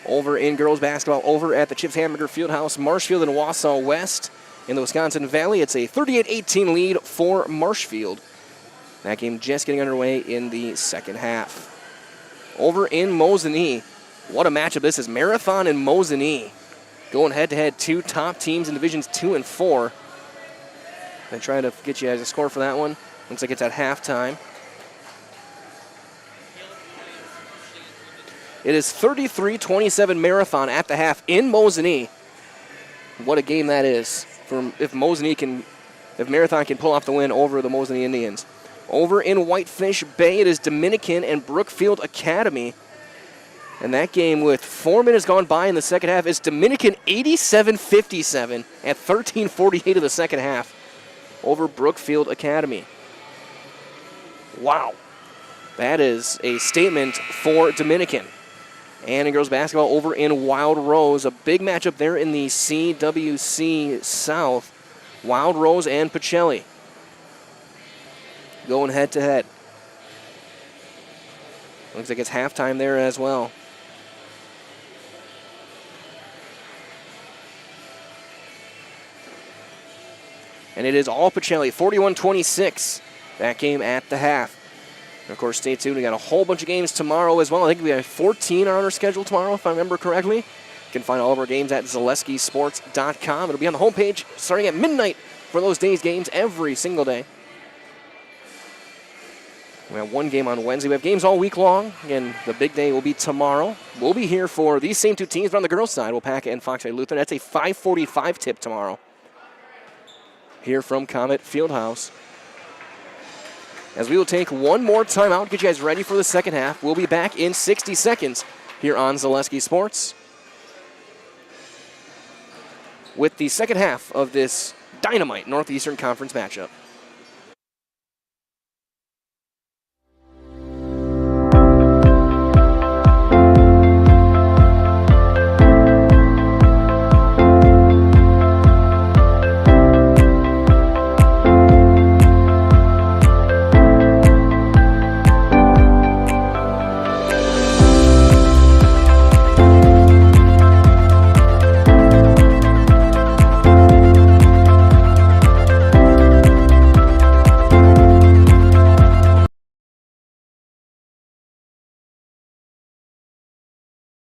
Over in girls basketball, over at the Chips Hamburger Fieldhouse, Marshfield and Wausau West. In the Wisconsin Valley, it's a 38-18 lead for Marshfield. That game just getting underway in the second half. Over in Mosinee, what a matchup this is. Marathon and Mosinee going head-to-head, two top teams in Divisions 2 and 4. I try to get you guys a score for that one. Looks like it's at halftime. It is 33-27 Marathon at the half in Mosinee. What a game that is if Marathon can pull off the win over the Mosinee Indians. Over in Whitefish Bay, it is Dominican and Brookfield Academy. And that game, with 4 minutes gone by in the second half, is Dominican 87-57 at 13:48 of the second half over Brookfield Academy. Wow. That is a statement for Dominican. And in girls basketball, over in Wild Rose, a big matchup there in the CWC South. Wild Rose and Pacelli going head-to-head. Looks like it's halftime there as well. And it is all Pacelli, 41-26, that game at the half. And of course, stay tuned. We got a whole bunch of games tomorrow as well. I think we have 14 on our schedule tomorrow, if I remember correctly. You can find all of our games at zaleskisports.com. It'll be on the homepage starting at midnight for those days' games every single day. We have one game on Wednesday. We have games all week long. Again, the big day will be tomorrow. We'll be here for these same two teams, but on the girls' side, Waupaca and Fox Valley Lutheran. That's a 5:45 tip tomorrow here from Comet Fieldhouse. As we will take one more timeout, get you guys ready for the second half. We'll be back in 60 seconds here on Zaleski Sports with the second half of this dynamite Northeastern Conference matchup.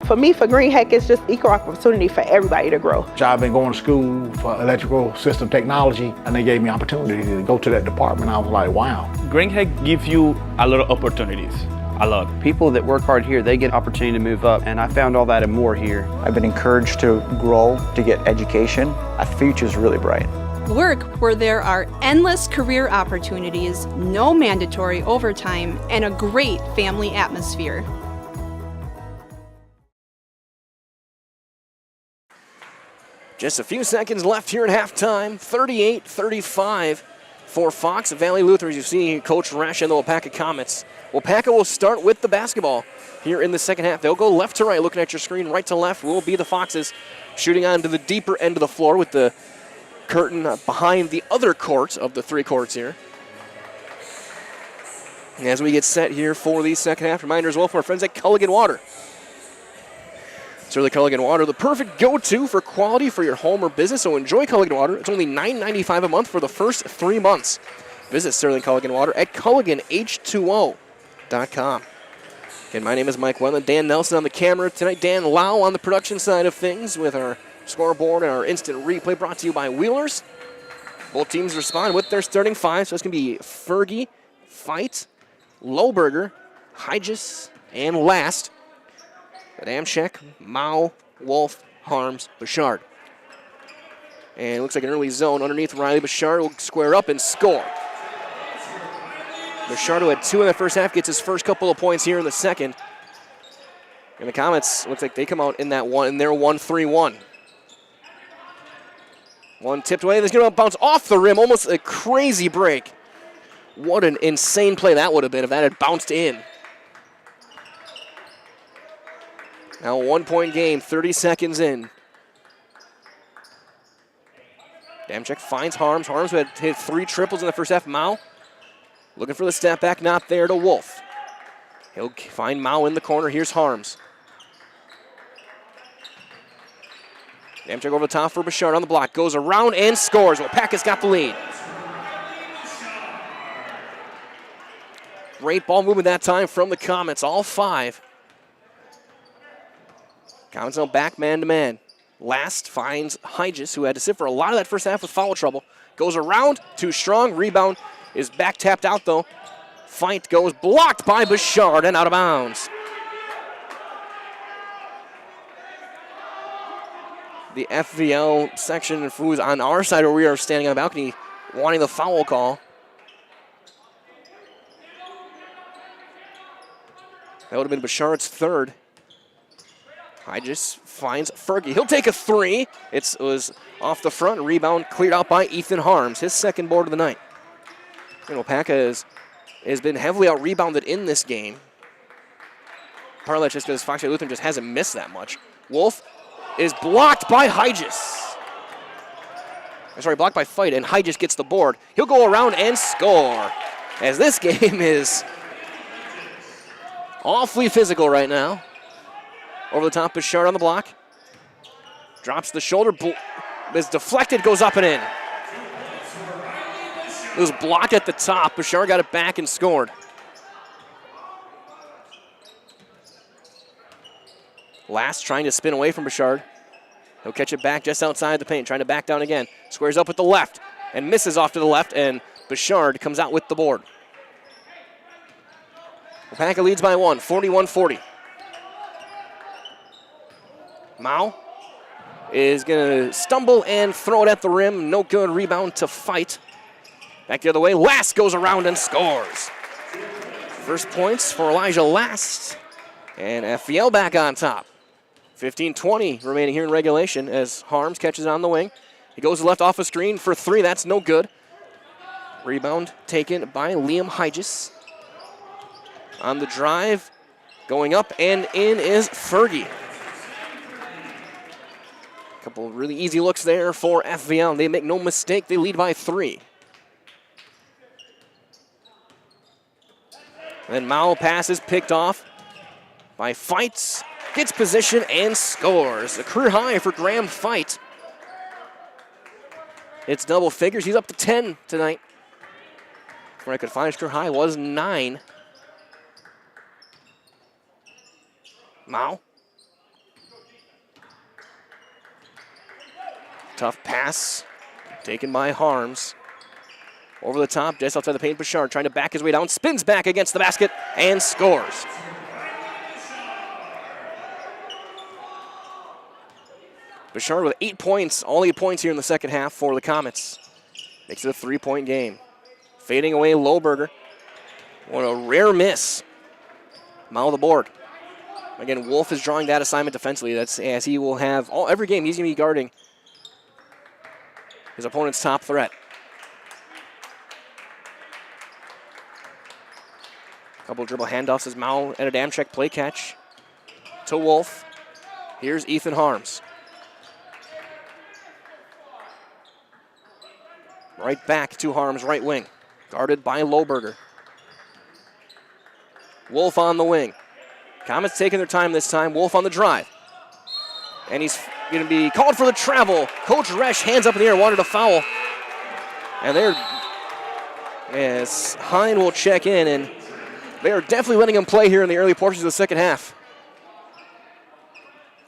For me, for Green Heck, it's just equal opportunity for everybody to grow. I've been going to school for electrical system technology, and they gave me opportunity to go to that department. I was like, wow. Green Heck gives you a lot of opportunities. A lot. People that work hard here, they get opportunity to move up, and I found all that and more here. I've been encouraged to grow, to get education. Our future's really bright. Work where there are endless career opportunities, no mandatory overtime, and a great family atmosphere. Just a few seconds left here at halftime. 38-35 for Fox Valley Lutheran. As you see Coach Resch and the Waupaca Comets. Waupaca will start with the basketball here in the second half. They'll go left to right. Looking at your screen, right to left will be the Foxes shooting onto the deeper end of the floor with the curtain behind the other court of the three courts here. And as we get set here for the second half, reminder as well for our friends at Culligan Water. It's really Culligan Water, the perfect go-to for quality for your home or business. So enjoy Culligan Water. It's only $9.95 a month for the first 3 months. Visit Sterling Culligan Water at CulliganH2O.com. Again, my name is Mike Wendland. Dan Nelson on the camera tonight. Dan Lau on the production side of things with our scoreboard and our instant replay brought to you by Wheelers. Both teams respond with their starting five. So it's going to be Fergie, Fight, Lohberger, Hygis, and Last. Adamczyk, Mao, Wolf, Harms, Bouchard. And it looks like an early zone underneath Riley. Bouchard will square up and score. Bouchard, who had 2 in the first half, gets his first couple of points here in the second. And the Comets, looks like they come out in that one, and they're 1-3-1. One tipped away. There's going to bounce off the rim. Almost a crazy break. What an insane play that would have been if that had bounced in. Now a 1-point game, 30 seconds in. Adamczyk finds Harms. Harms who had hit 3 triples in the first half. Mao looking for the step back, not there to Wolf. He'll find Mao in the corner. Here's Harms. Adamczyk over the top for Bouchard on the block. Goes around and scores. Waupaca's got the lead. Great ball movement that time from the Comets, all 5. Comets now back man-to-man. Last finds Hygis, who had to sit for a lot of that first half with foul trouble. Goes around, too strong. Rebound is back tapped out, though. Fight goes blocked by Bouchard and out of bounds. The FVL section who's on our side where we are standing on the balcony wanting the foul call. That would have been Bouchard's third. Hygis finds Fergie. He'll take a 3. It was off the front. Rebound cleared out by Ethan Harms, his second board of the night. And Waupaca has been heavily out-rebounded in this game. Part of that just because Fox Valley Lutheran just hasn't missed that much. Wolf is blocked by Hygis. Sorry, blocked by Fight, and Hygis gets the board. He'll go around and score. As this game is awfully physical right now. Over the top, Bouchard on the block. Drops the shoulder, is deflected, goes up and in. It was blocked at the top. Bouchard got it back and scored. Last trying to spin away from Bouchard. He'll catch it back just outside the paint, trying to back down again. Squares up with the left and misses off to the left, and Bouchard comes out with the board. Waupaca leads by 1, 41-40. Mao is going to stumble and throw it at the rim. No good. Rebound to Fight. Back the other way. Last goes around and scores. First points for Elijah Last. And FVL back on top. 15-20 remaining here in regulation as Harms catches it on the wing. He goes left off a screen for 3. That's no good. Rebound taken by Liam Hygis. On the drive, going up and in is Fergie. Couple of really easy looks there for FVL. They make no mistake. They lead by 3. Then Mao pass is picked off by Fights. Gets position and scores. A career high for Graham Fight. It's double figures. He's up to 10 tonight. Where I could find his career high was 9. Mao. Tough pass taken by Harms. Over the top, just outside the paint, Bouchard trying to back his way down, spins back against the basket and scores. Bouchard with 8 points, all 8 points here in the second half for the Comets. Makes it a 3-point game. Fading away, Lohberger. What a rare miss. Mao the board. Again, Wolf is drawing that assignment defensively. That's as he will have every game he's going to be guarding his opponent's top threat. Couple dribble handoffs as Mao and Adamczyk play catch to Wolf. Here's Ethan Harms. Right back to Harms, right wing. Guarded by Lohberger. Wolf on the wing. Comets taking their time this time. Wolf on the drive. And he's going to be called for the travel. Coach Resch hands up in the air, wanted a foul. And as Hine will check in, and they are definitely letting him play here in the early portions of the second half.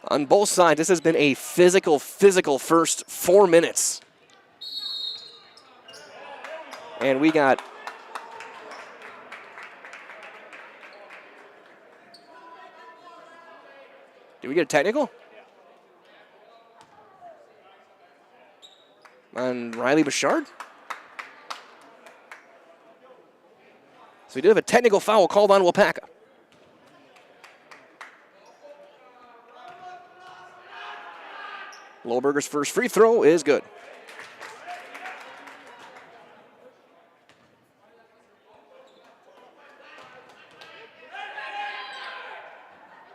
On both sides, this has been a physical first 4 minutes. And we got did we get a technical? On Riley Bouchard? So we did have a technical foul called on Waupaca. Lohberger's first free throw is good.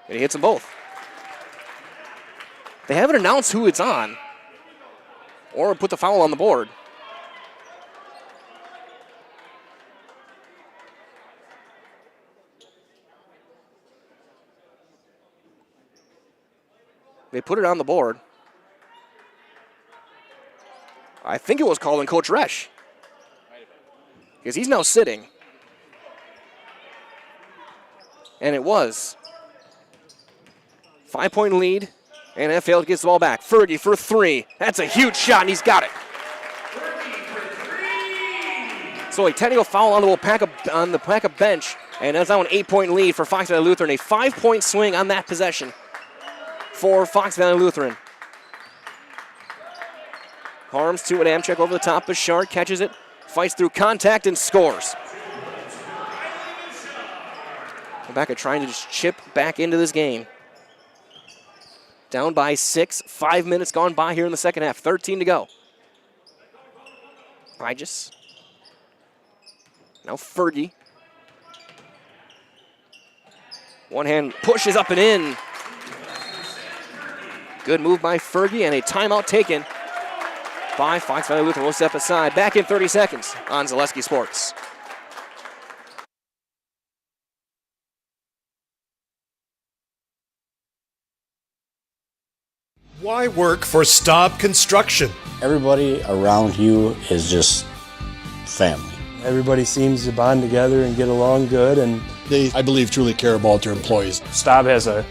And he hits them both. They haven't announced who it's on or put the foul on the board. They put it on the board. I think it was called on Coach Resch, because he's now sitting. And it was. 5-point lead, and FAL gets the ball back. Fergie for three. That's a huge shot, and he's got it. So a technical foul on the Waupaca bench, and that's now an 8-point lead for Fox Valley Lutheran. A 5-point swing on that possession for Fox Valley Lutheran. Harms to Adamczyk over the top. Bouchard catches it, fights through contact, and scores. Waupaca trying to just chip back into this game. Down by 6, 5 minutes gone by here in the second half. 13 to go. Rigis. Now Fergie. One hand pushes up and in. Good move by Fergie, and a timeout taken by Fox Valley Lutheran. We'll step aside. Back in 30 seconds on Zaleski Sports. Why work for Staub Construction? Everybody around you is just family. Everybody seems to bond together and get along good, and They, I believe, truly care about their employees. Staub has a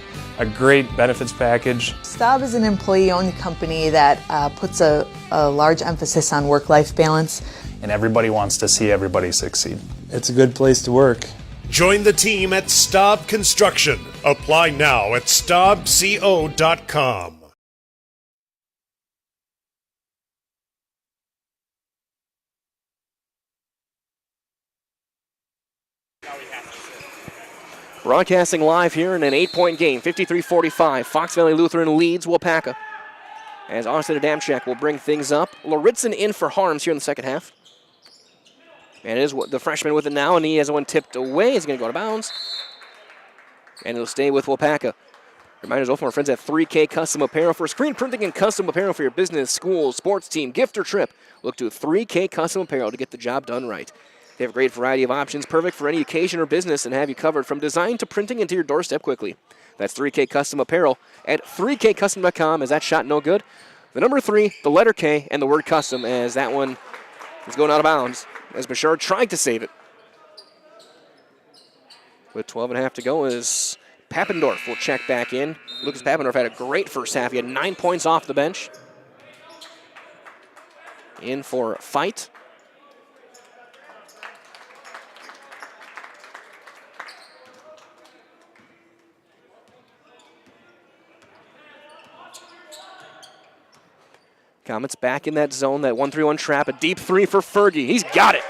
great benefits package. Staub is an employee-owned company that puts a large emphasis on work-life balance. And everybody wants to see everybody succeed. it's a good place to work. Join the team at Staub Construction. Apply now at staubco.com. Broadcasting live here in an 8-point game, 53-45. Fox Valley Lutheran leads Waupaca. As Austin Adamczyk will bring things up. Loritzen in for Harms here in the second half. And it is the freshman with it now, and he has one tipped away. He's going to go out of bounds. And he'll stay with Waupaca. Reminders from our friends at 3K Custom Apparel. For screen printing and custom apparel for your business, school, sports team, gift, or trip, look to 3K Custom Apparel to get the job done right. They have a great variety of options, perfect for any occasion or business, and have you covered from design to printing into your doorstep quickly. That's 3K Custom Apparel at 3kcustom.com. Is that shot no good? The number 3, the letter K, and the word custom, as that one is going out of bounds, as Bouchard tried to save it. With 12.5 to go is Pappendorf will check back in. Lucas Pappendorf had a great first half. He had 9 points off the bench. In for Fight. Comets back in that zone, that 1-3-1 trap. A deep three for Fergie. He's got it.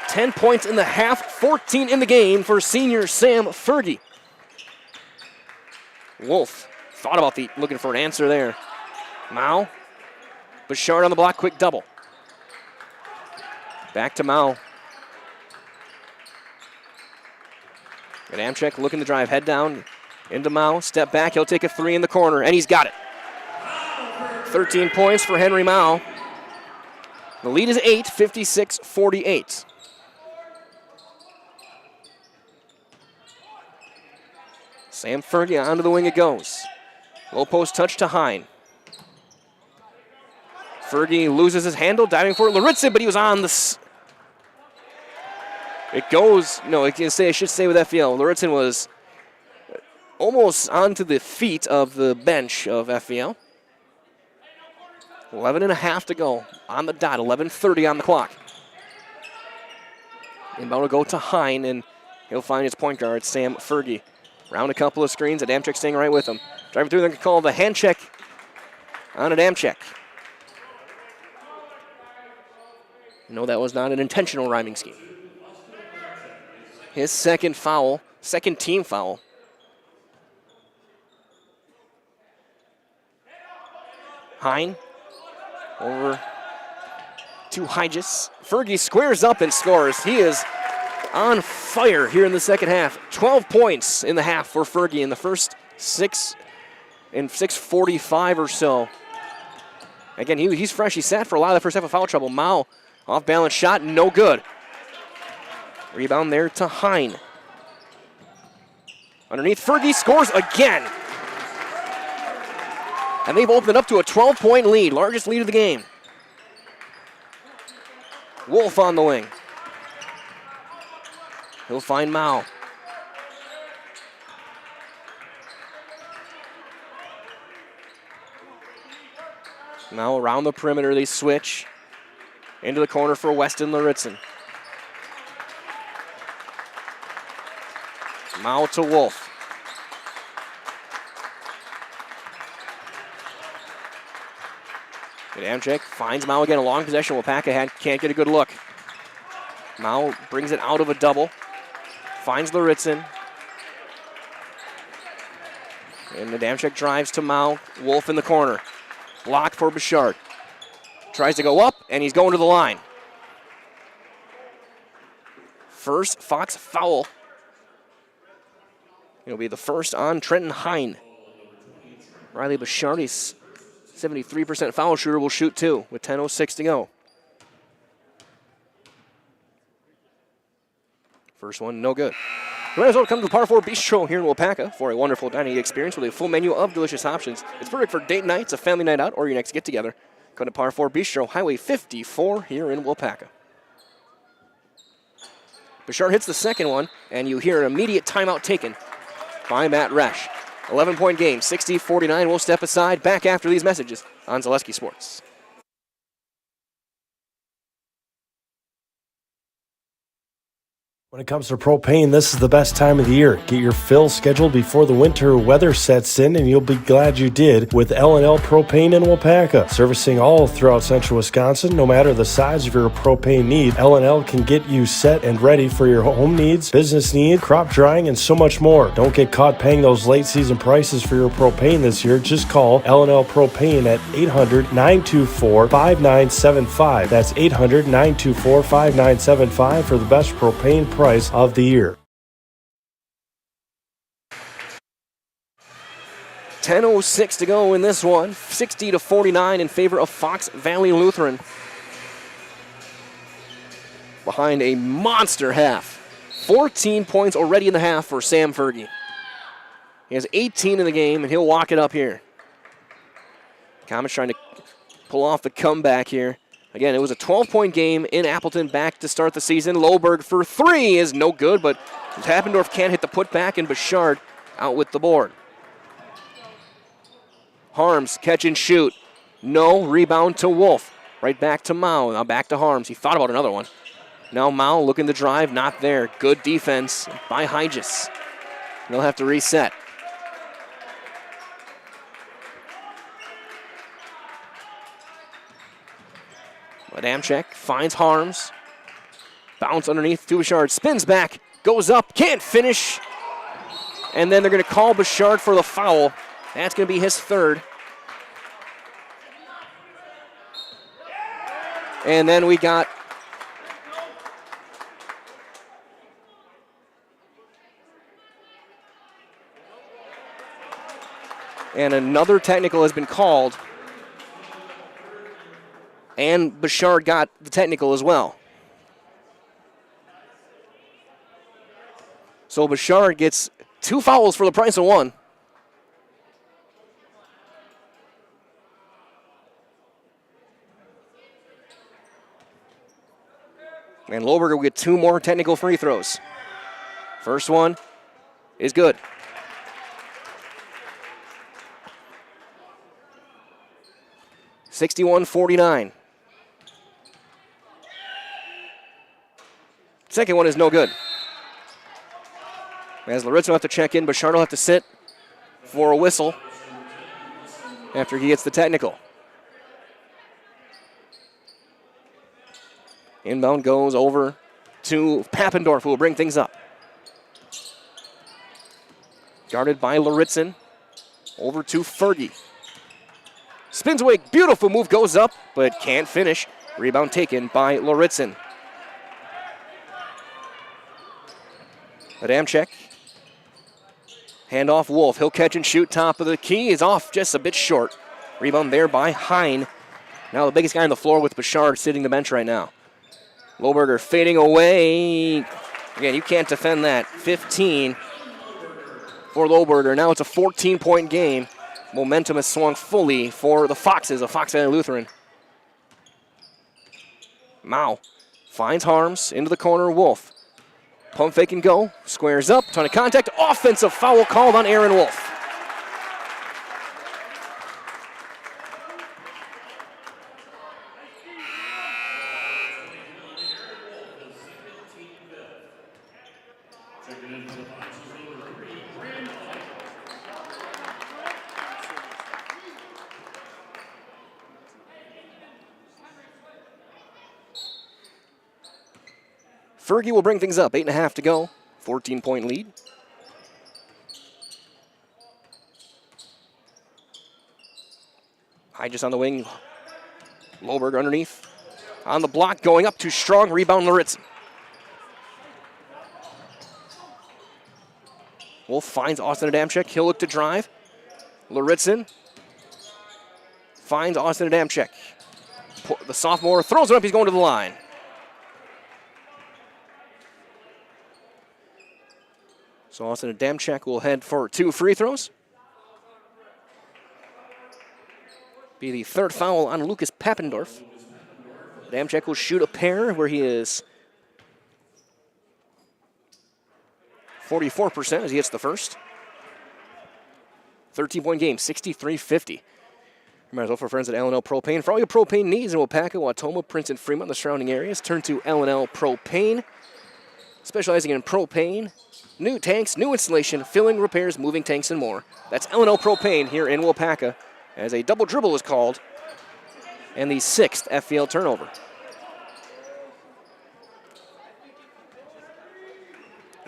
10 points in the half, 14 in the game for senior Sam Fergie. Wolf thought about looking for an answer there. Mao. Bouchard on the block, quick double. Back to Mao. And Amchek looking to drive, head down into Mao, step back, he'll take a three in the corner, and he's got it. 13 points for Henry Mao. The lead is 8, 56-48. Sam Fergie onto the wing it goes. Low post touch to Hine. Fergie loses his handle, diving for it. Laritza, but he was on the... It goes... No, I should say with FVL. Laritza was almost onto the feet of the bench of FVL. 11.5 to go on the dot. 11:30 on the clock. Inbound will go to Hine, and he'll find his point guard, Sam Fergie. Round a couple of screens, Adamczyk staying right with him. Driving through, they're going to call the hand check on Adamczyk. No, that was not an intentional rhyming scheme. His second foul, second team foul. Hine over to Hygis. Fergie squares up and scores. He is on fire here in the second half. 12 points in the half for Fergie in the first 6:45 or so. Again, he's fresh. He sat for a lot of the first half of foul trouble. Mao, off balance shot, no good. Rebound there to Hine. Underneath, Fergie scores again. And they've opened up to a 12-point lead, largest lead of the game. Wolf on the wing. He'll find Mao. Now around the perimeter, they switch into the corner for Weston Laritson. Mao to Wolf. Adamczyk finds Mao again, a long possession. Waupaca can't get a good look. Mao brings it out of a double. Finds Laritson. And Adamczyk drives to Mao. Wolf in the corner. Block for Bouchard. Tries to go up, and he's going to the line. First Fox foul. It'll be the first on Trenton Hine. Riley Bouchard, he's 73% foul shooter, will shoot two with 10:06 to go. First one, no good. You might as well come to the Par 4 Bistro here in Waupaca for a wonderful dining experience with a full menu of delicious options. It's perfect for date nights, a family night out, or your next get-together. Go to Par 4 Bistro, Highway 54 here in Waupaca. Bouchard hits the second one, and you hear an immediate timeout taken by Matt Resch. 11-point game, 60-49. We'll step aside, back after these messages on Zaleski Sports. When it comes to propane, this is the best time of the year. Get your fill scheduled before the winter weather sets in, and you'll be glad you did with L&L Propane in Waupaca. Servicing all throughout central Wisconsin, no matter the size of your propane need, L&L can get you set and ready for your home needs, business needs, crop drying, and so much more. Don't get caught paying those late season prices for your propane this year. Just call L&L Propane at 800-924-5975. That's 800-924-5975 for the best propane price of the year. 10:06 to go in this one. 60-49 in favor of Fox Valley Lutheran. Behind a monster half. 14 points already in the half for Sam Fergie. He has 18 in the game, and he'll walk it up here. Comets trying to pull off the comeback here. Again, it was a 12-point game in Appleton back to start the season. Loberg for three is no good, but Tappendorf can't hit the putback, and Bouchard out with the board. Harms, catch and shoot. No, rebound to Wolf. Right back to Mao. Now back to Harms. He thought about another one. Now Mao looking to drive, not there. Good defense by Hygis. They'll have to reset. Adamczyk finds Harms. Bounce underneath to Bouchard. Spins back. Goes up. Can't finish. And then they're going to call Bouchard for the foul. That's going to be his third. And then we got and another technical has been called. And Bouchard got the technical as well. So Bouchard gets 2 fouls for the price of 1. And Lohberger will get 2 more technical free throws. First one is good. (61-49). Second one is no good. As Loritz will have to check in, Bouchard will have to sit for a whistle after he gets the technical. Inbound goes over to Pappendorf, who will bring things up. Guarded by Loritzen. Over to Fergie. Spins away, beautiful move, goes up, but can't finish. Rebound taken by Loritzen. Adamczyk. Hand off Wolf. He'll catch and shoot. Top of the key is off just a bit short. Rebound there by Hein. Now the biggest guy on the floor with Bouchard sitting the bench right now. Lohberger fading away. Again, you can't defend that. 15 for Lohberger. Now it's a 14-point game. Momentum has swung fully for the Foxes of Fox Valley Lutheran. Mao finds Harms into the corner. Wolf. Pump fake and go. Squares up. Ton of contact. Offensive foul called on Aaron Wolf. Fergie will bring things up. 8.5 to go. 14-point lead. High just on the wing. Lohberger underneath. On the block, going up too strong. Rebound Loritzen. Wolf finds Austin Adamczyk. He'll look to drive. Loritzen finds Austin Adamczyk. The sophomore throws it up. He's going to the line. So Austin Adamczyk will head for 2 free throws. Be the 3rd foul on Lucas Pappendorf. Adamczyk will shoot a pair where he is 44% as he hits the first. 13-point game, 63-50. Might as well for friends at L&L Propane. For all your propane needs in Waupaca, Wautoma, Princeton, Fremont, the surrounding areas, turn to L&L Propane. Specializing in propane, new tanks, new installation, filling, repairs, moving tanks, and more. That's L&L Propane here in Waupaca as a double dribble is called and the 6th FVL turnover.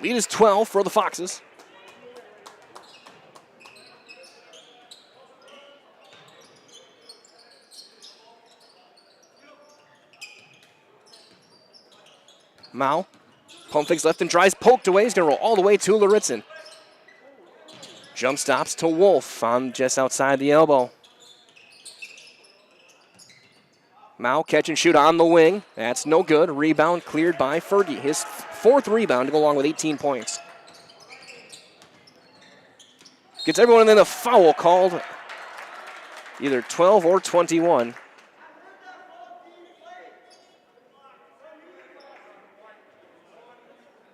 Lead is 12 for the Foxes. Mao. Pump fakes left and tries, poked away. He's going to roll all the way to Loritzen. Jump stops to Wolf on just outside the elbow. Mao catch and shoot on the wing. That's no good. Rebound cleared by Fergie. His 4th rebound to go along with 18 points. Gets everyone and then a foul called. Either 12 or 21.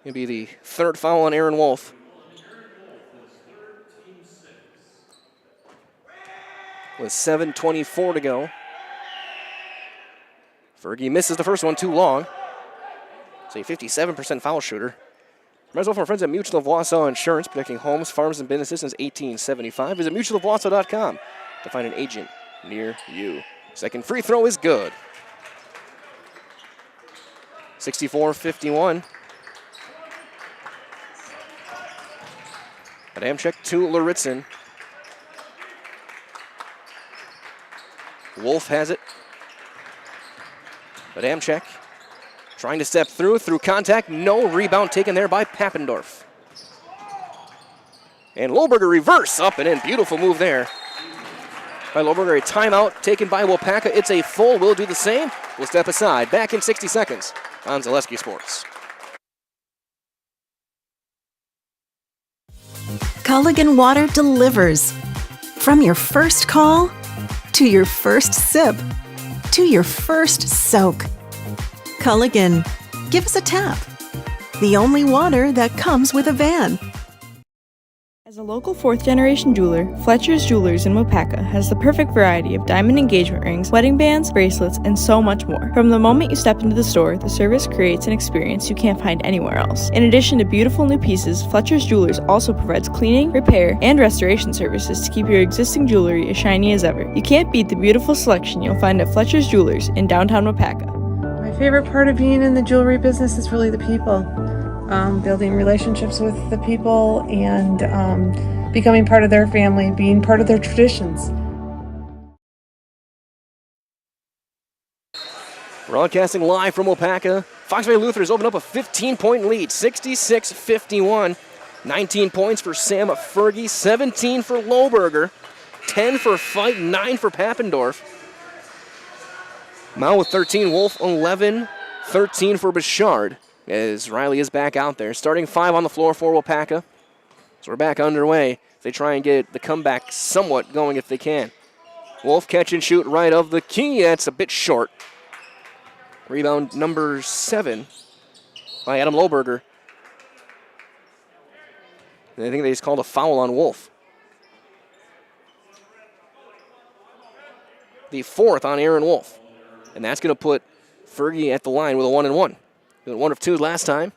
It'll be the 3rd foul on Aaron Wolf. With 7:24 to go. Fergie misses the first one too long. It's a 57% foul shooter. Might as well for our friends at Mutual of Wausau Insurance, protecting homes, farms, and businesses since 1875. Visit mutualofwausau.com to find an agent near you. Second free throw is good. 64-51. Adamczyk to Loritzen. Wolf has it. Adamczyk trying to step through contact. No rebound taken there by Pappendorf. And Lohberger reverse up and in. Beautiful move there by Lohberger. A timeout taken by Waupaca. It's a full. We'll do the same. We'll step aside. Back in 60 seconds on Zaleski Sports. Culligan Water delivers. From your first call, to your first sip, to your first soak. Culligan, give us a tap. The only water that comes with a van. As a local fourth-generation jeweler, Fletcher's Jewelers in Waupaca has the perfect variety of diamond engagement rings, wedding bands, bracelets, and so much more. From the moment you step into the store, the service creates an experience you can't find anywhere else. In addition to beautiful new pieces, Fletcher's Jewelers also provides cleaning, repair, and restoration services to keep your existing jewelry as shiny as ever. You can't beat the beautiful selection you'll find at Fletcher's Jewelers in downtown Waupaca. My favorite part of being in the jewelry business is really the people. Building relationships with the people and becoming part of their family, being part of their traditions. Broadcasting live from Waupaca. Fox Valley Lutheran has opened up a 15-point lead, 66-51. 19 points for Sam Fergie, 17 for Lohberger, 10 for Fight, 9 for Pappendorf. Mao with 13, Wolf 11, 13 for Bouchard. As Riley is back out there. Starting 5 on the floor for Waupaca. So we're back underway. They try and get the comeback somewhat going if they can. Wolf catch and shoot right of the key. That's a bit short. Rebound number 7 by Adam Lohberger. And I think they just called a foul on Wolf. The 4th on Aaron Wolf. And that's going to put Fergie at the line with a 1-and-1. 1 of 2 last time.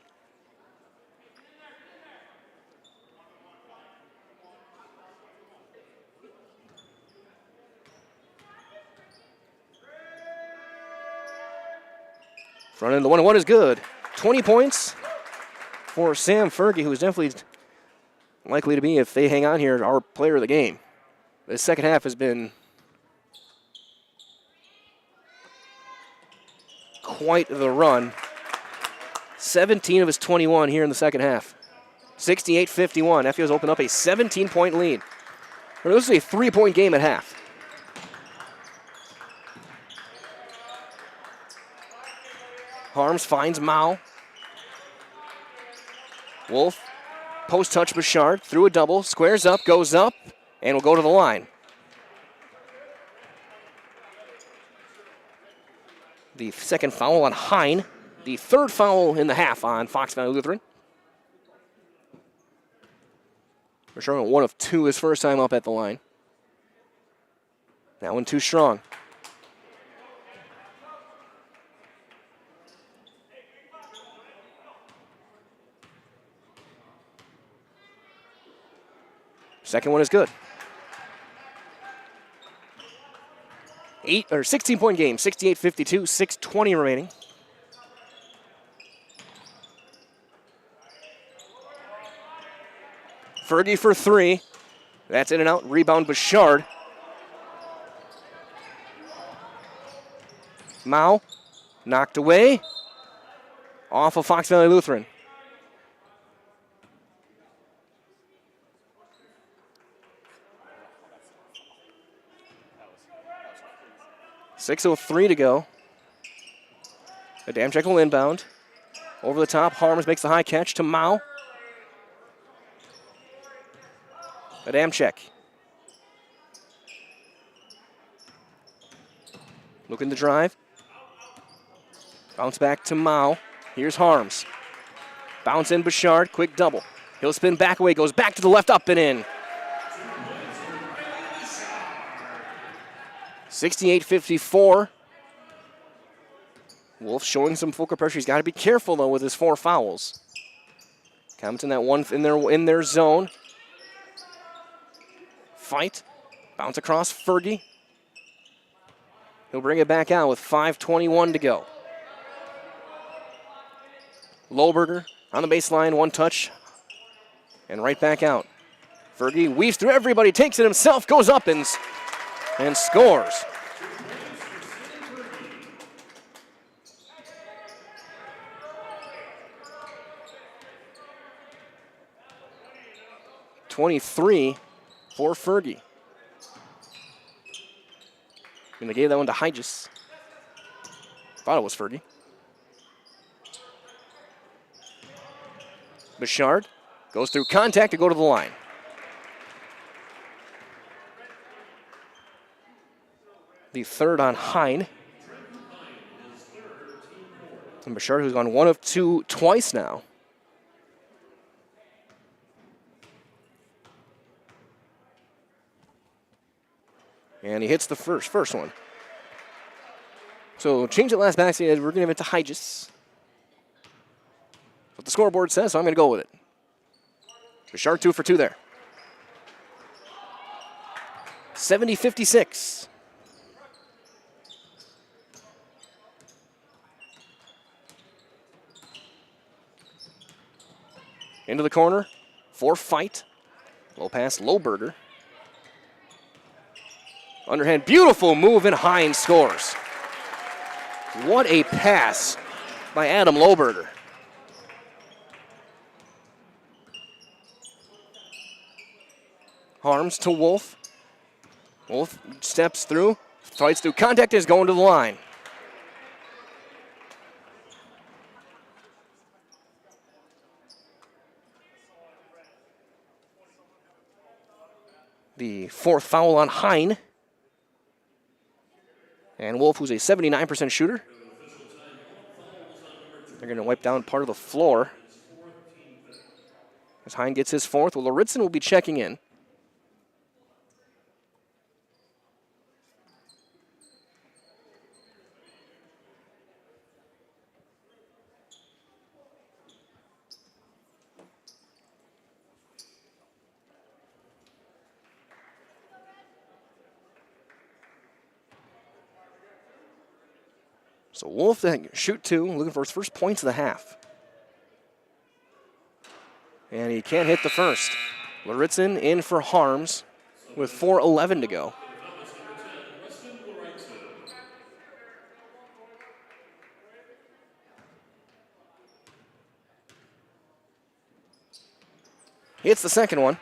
Front end, the 1-and-1 is good. 20 points for Sam Fergie, who is definitely likely to be, if they hang on here, our player of the game. The second half has been quite the run. 17 of his 21 here in the second half. 68-51. FEO's opened up a 17-point lead. This is a 3-point game at half. Harms finds Mao. Wolf, post-touch Bouchard, through a double, squares up, goes up, and will go to the line. The second foul on Hine. The 3rd foul in the half on Fox Valley Lutheran. Bouchard 1 of 2 his first time up at the line. That one too strong. Second one is good. 16-point game, 68-52, 6:20 remaining. Fergie for 3. That's in and out. Rebound Bouchard. Mao knocked away. Off of Fox Valley Lutheran. .6:03 to go. Adamczyk will inbound. Over the top, Harms makes the high catch to Mao. Adamczyk. Looking to drive. Bounce back to Mao. Here's Harms. Bounce in Bouchard, quick double. He'll spin back away, goes back to the left, up and in. 68-54. Wolf showing some focal pressure. He's got to be careful, though, with his 4 fouls. Compton that one in their zone. Fight. Bounce across Fergie. He'll bring it back out with 5:21 to go. Lohberger on the baseline, 1 touch. And right back out. Fergie weaves through everybody, takes it himself, goes up and scores. 23 for Fergie. And they gave that one to Hygis. Thought it was Fergie. Bouchard goes through contact to go to the line. The third on Hine. And Bouchard, who's gone 1 of 2 twice now. And he hits the first one. So change it last basket. We're going to give it to Hygis. What the scoreboard says, so I'm going to go with it. Bouchard 2 for 2 there. 70-56. Into the corner for Fight. Low pass, Lohberger. Underhand, beautiful move, and Hines scores. What a pass by Adam Lohberger. Harms to Wolf. Wolf steps through, fights through contact, is going to the line. The 4th foul on Hine. And Wolf, who's a 79% shooter. They're going to wipe down part of the floor. As Hine gets his 4th, well, Lauritzen will be checking in. So Wolf then shoot 2, looking for his first points of the half. And he can't hit the first. Lauritzen in for Harms with 4:11 to go. Hits the second one.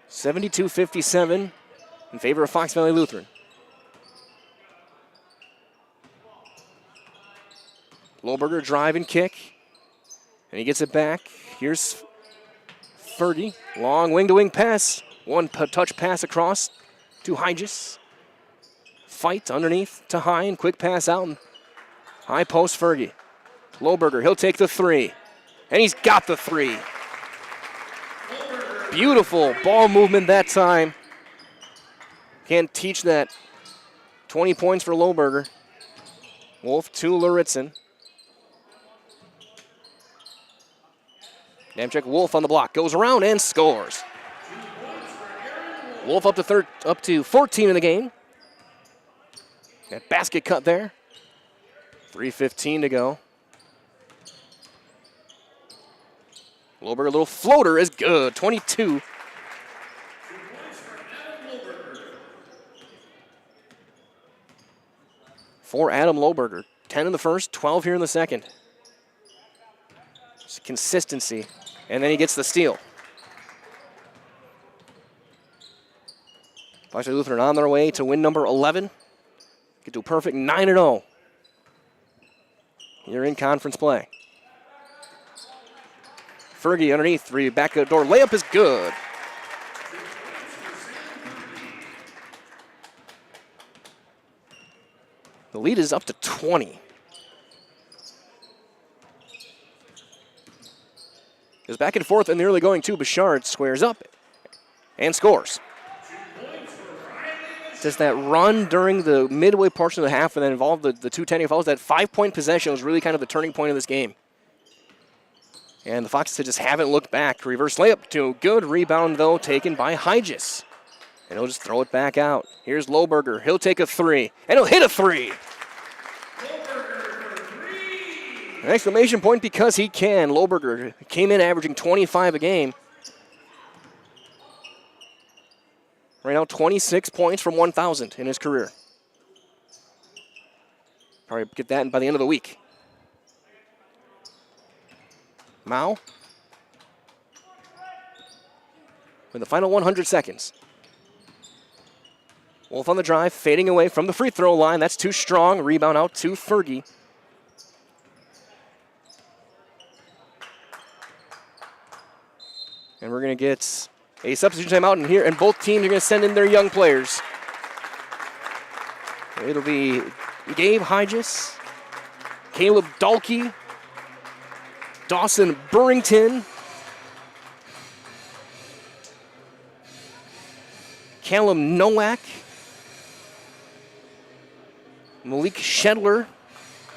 72-57 in favor of Fox Valley Lutheran. Lohberger drive and kick, and he gets it back. Here's Fergie, long wing-to-wing pass. One touch pass across to Hygis. Fight underneath to Hine, quick pass out, and high post Fergie. Lohberger, he'll take the 3, and he's got the 3. Beautiful ball movement that time. Can't teach that. 20 points for Lohberger. Wolf to Lauritzen. Namchek Wolf on the block, goes around and scores. Wolf up to 14 in the game. That basket cut there. 3:15 to go. Lohberger, a little floater is good. 22. For Adam Lohberger. 10 in the first, 12 here in the second. Just consistency. And then he gets the steal. Fox Valley Lutheran on their way to win number 11. Get to a perfect 9-0. Here in conference play. Fergie underneath, 3 back of the door. Layup is good. The lead is up to 20. Goes back and forth in the early going too. Bouchard squares up and scores. Does that run during the midway portion of the half and then involve the 2 technical fouls? That 5-point possession was really kind of the turning point of this game. And the Foxes just haven't looked back. Reverse layup to good rebound, though, taken by Hygis. And he'll just throw it back out. Here's Lohberger. He'll take a 3, and he'll hit a 3. An exclamation point because he can. Lohberger came in averaging 25 a game. Right now, 26 points from 1,000 in his career. Probably get that by the end of the week. Mao. In the final 100 seconds. Wolf on the drive, fading away from the free throw line. That's too strong. Rebound out to Fergie. And we're going to get a substitution timeout in here, and both teams are going to send in their young players. It'll be Gabe Hygis, Caleb Dalkey, Dawson Burrington, Callum Nowak, Malik Shedler.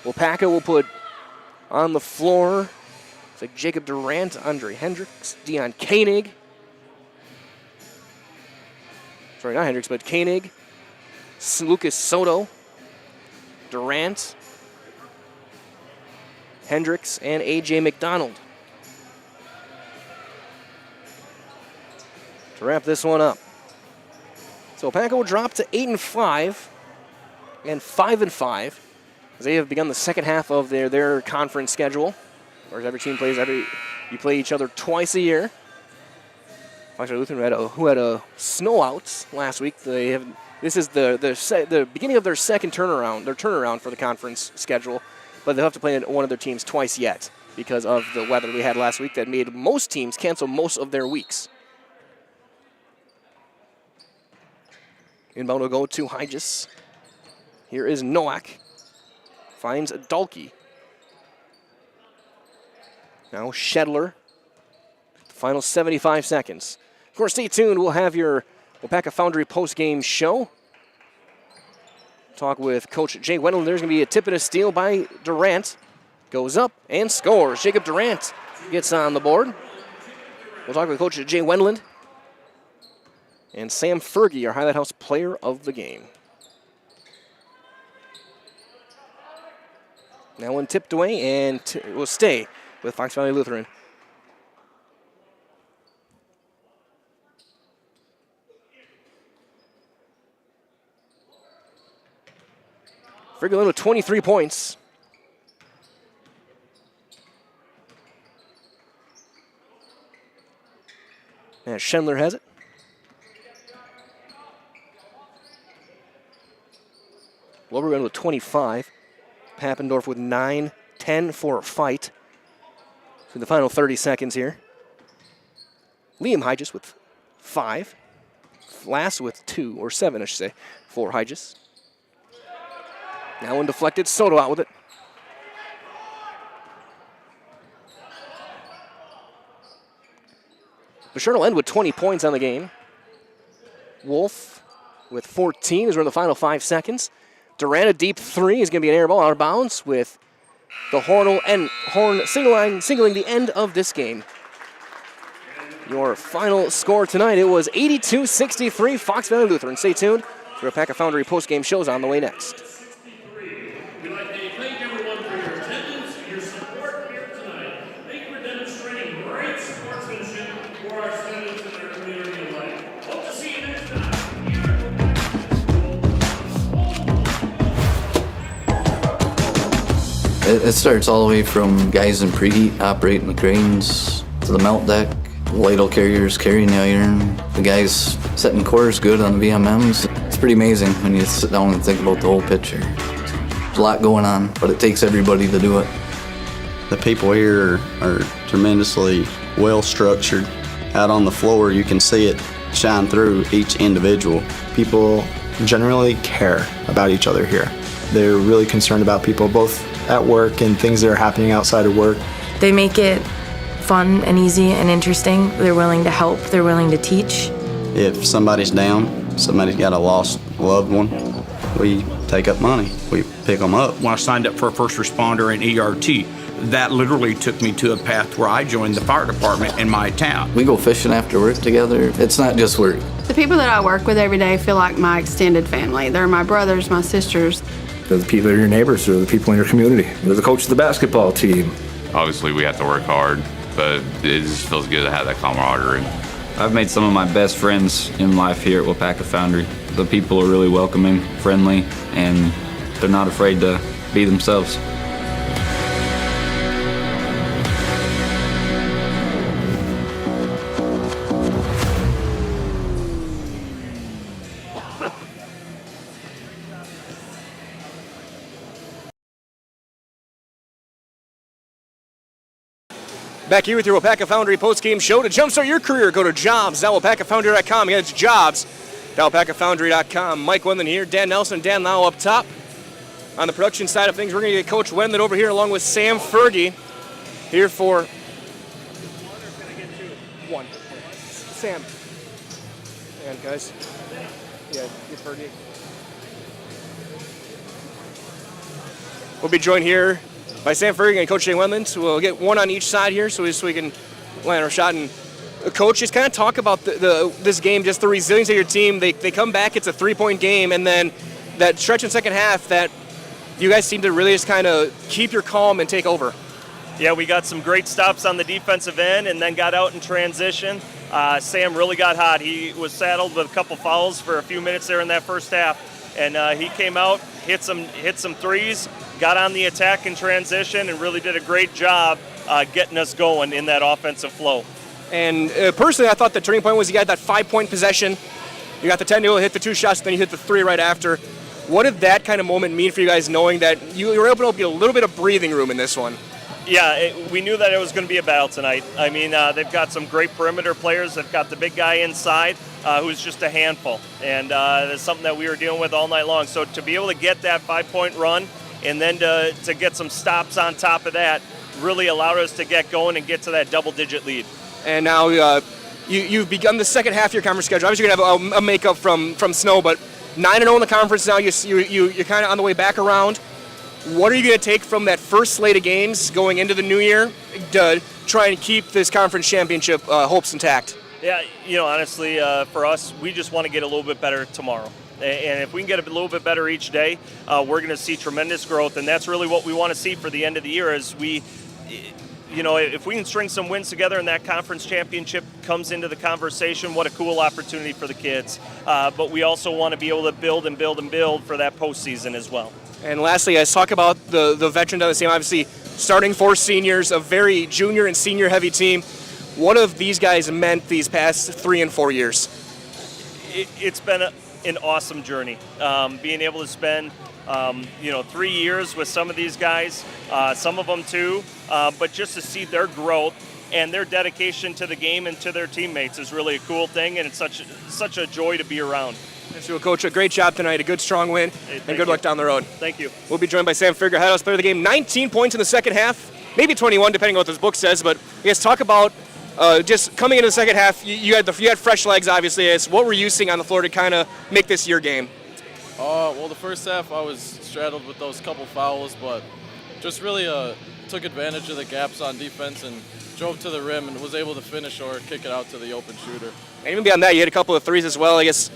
Waupaca will put on the floor. It's like Jacob Durant, Andre Hendricks, Dion Koenig. Sorry, not Hendricks, but Koenig. Lucas Soto, Durant, Hendricks, and A.J. McDonald. To wrap this one up. So Waupaca will drop to 8-5 and 5-5 as they have begun the second half of their conference schedule. Whereas every team plays you play each other twice a year. Actually, Lutheran who had a snow out last week. This is the beginning of their second turnaround for the conference schedule, but they'll have to play one of their teams twice yet because of the weather we had last week that made most teams cancel most of their weeks. Inbound will go to Hygis. Here is Nowak. Finds Dalkey. Now Shedler. The final 75 seconds. Of course, stay tuned. We'll have your Waupaca Foundry post-game show. Talk with Coach Jay Wendland. There's going to be a tip and a steal by Durant. Goes up and scores. Jacob Durant gets on the board. We'll talk with Coach Jay Wendland. And Sam Fergie, our Highlight House player of the game. Now one tipped away and will stay with Fox Valley Lutheran. Fergie with 23 points. And Schindler has it. Wilburn with 25. Pappendorf with 9, 10 for a fight. So the final 30 seconds here. Liam Hygis with 5. Lass with 2, or 7, I should say, for Hygis. Now one deflected, Soto out with it. Bashern will end with 20 points on the game. Wolf with 14 as we're in the final 5 seconds. Durant, a deep 3 is going to be an air ball out of bounds with the Horn signaling the end of this game. Your final score tonight, it was 82-63 Fox Valley Lutheran. Stay tuned. The Waupaca Foundry post-game show's on the way next. We'd like to thank everyone for your attendance and your support here tonight. Thank you for demonstrating great sportsmanship for our students and their community alike. Hope to see you next time. It starts all the way from guys in preheat operating the cranes to the melt deck, ladle carriers carrying the iron, the guys setting cores good on the VMMs. It's pretty amazing when you sit down and think about the whole picture. There's a lot going on, but it takes everybody to do it. The people here are tremendously well structured. Out on the floor, you can see it shine through each individual. People generally care about each other here. They're really concerned about people both at work and things that are happening outside of work. They make it fun and easy and interesting. They're willing to help. They're willing to teach. If somebody's down, somebody's got a lost loved one, we take up money. We pick them up. When I signed up for a first responder in ERT, that literally took me to a path where I joined the fire department in my town. We go fishing after work together. It's not just work. The people that I work with every day feel like my extended family. They're my brothers, my sisters. They're the people that are your neighbors, they're the people in your community. They're the coach of the basketball team. Obviously, we have to work hard, but it just feels good to have that camaraderie. I've made some of my best friends in life here at Waupaca Foundry. The people are really welcoming, friendly, and they're not afraid to be themselves. Back here with your Waupaca Foundry post-game show. To jumpstart your career, go to jobs.waupacafoundry.com. Again, it's jobs.waupacafoundry.com. Mike Wendland here, Dan Nelson, Dan Lau up top. On the production side of things, we're going to get Coach Wendland over here along with Sam Fergie here for one. Sam. And guys. Yeah, you're Fergie. We'll be joined here by Sam Fergie and Coach Shane Wendland. So we'll get one on each side here so we can land our shot. And Coach, just kind of talk about this game, just the resilience of your team. They come back, it's a 3-point game, and then that stretch in second half that you guys seem to really just kind of keep your calm and take over. Yeah, we got some great stops on the defensive end and then got out in transition. Sam really got hot. He was saddled with a couple fouls for a few minutes there in that first half. And he came out, hit some threes, got on the attack in transition, and really did a great job getting us going in that offensive flow. And personally, I thought the turning point was you had that 5-point possession. You got the 10-0, hit the 2 shots, then you hit the 3 right after. What did that kind of moment mean for you guys, knowing that you were able to get a little bit of breathing room in this one? Yeah, we knew that it was going to be a battle tonight. I mean, they've got some great perimeter players. They've got the big guy inside who's just a handful. And that's something that we were dealing with all night long. So to be able to get that 5-point run and then to get some stops on top of that really allowed us to get going and get to that double-digit lead. And now you've begun the second half of your conference schedule. Obviously, you're going to have a makeup from snow, but 9-0 in the conference now. You're kind of on the way back around. What are you going to take from that first slate of games going into the new year to try and keep this conference championship hopes intact? Yeah, honestly, for us, we just want to get a little bit better tomorrow. And if we can get a little bit better each day, we're going to see tremendous growth. And that's really what we want to see for the end of the year is if we can string some wins together and that conference championship comes into the conversation, what a cool opportunity for the kids. But we also want to be able to build and build and build for that postseason as well. And lastly, guys, talk about the veterans on the team. Obviously, starting 4 seniors, a very junior and senior heavy team. What have these guys meant these past 3 and 4 years? It's been an awesome journey. Being able to spend 3 years with some of these guys, some of them 2, but just to see their growth and their dedication to the game and to their teammates is really a cool thing, and it's such a joy to be around. So, Coach, a great job tonight, a good strong win, and good luck down the road. Thank you. We'll be joined by Sam Fergie, Head House Player of the Game. 19 points in the second half, maybe 21, depending on what this book says. But I guess talk about just coming into the second half. You had fresh legs, obviously. What were you seeing on the floor to kind of make this your game? Well, the first half I was straddled with those couple fouls, but just really took advantage of the gaps on defense and drove to the rim and was able to finish or kick it out to the open shooter. And even beyond that, you hit a couple of threes as well. I guess,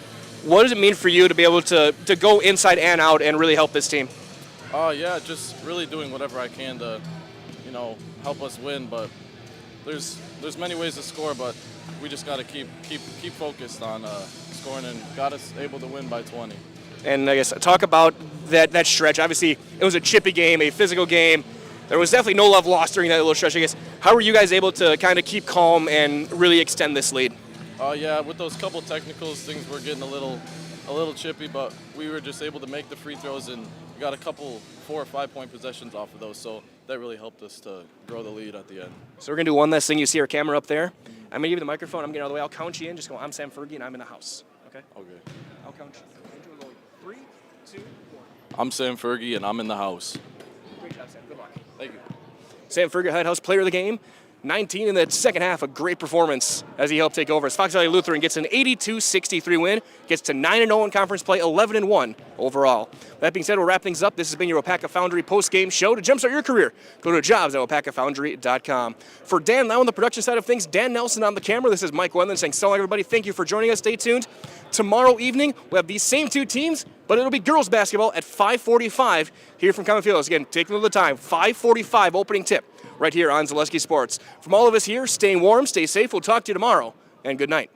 what does it mean for you to be able to go inside and out and really help this team? Yeah, just really doing whatever I can to, help us win. But there's many ways to score, but we just got to keep focused on scoring and got us able to win by 20. And I guess talk about that stretch. Obviously, it was a chippy game, a physical game. There was definitely no love lost during that little stretch. I guess, how were you guys able to kind of keep calm and really extend this lead? Yeah, with those couple technicals, things were getting a little chippy, but we were just able to make the free throws, and we got a couple 4 or 5 point possessions off of those, so that really helped us to grow the lead at the end. So we're going to do one last thing. You see our camera up there. I'm going to give you the microphone. I'm getting all the way. I'll count you in. Just go, I'm Sam Fergie, and I'm in the house. Okay? Okay. I'll count you. 3, 2, 1. I'm Sam Fergie, and I'm in the house. Great job, Sam. Good luck. Thank you. Sam Fergie, Head House Player of the Game. 19 in the second half, a great performance as he helped take over. As Fox Valley Lutheran gets an 82-63 win, gets to 9-0 in conference play, 11-1 overall. That being said, we'll wrap things up. This has been your Waupaca Foundry post-game show. To jumpstart your career, go to jobs@waupacafoundry.com. For Dan Lau on the production side of things, Dan Nelson on the camera, this is Mike Wendland saying so long, everybody. Thank you for joining us. Stay tuned. Tomorrow evening, we'll have these same 2 teams, but it'll be girls basketball at 5:45 here from Common Fields. Again, take note of the time, 5:45 opening tip right here on Zaleski Sports. From all of us here, stay warm, stay safe. We'll talk to you tomorrow, and good night.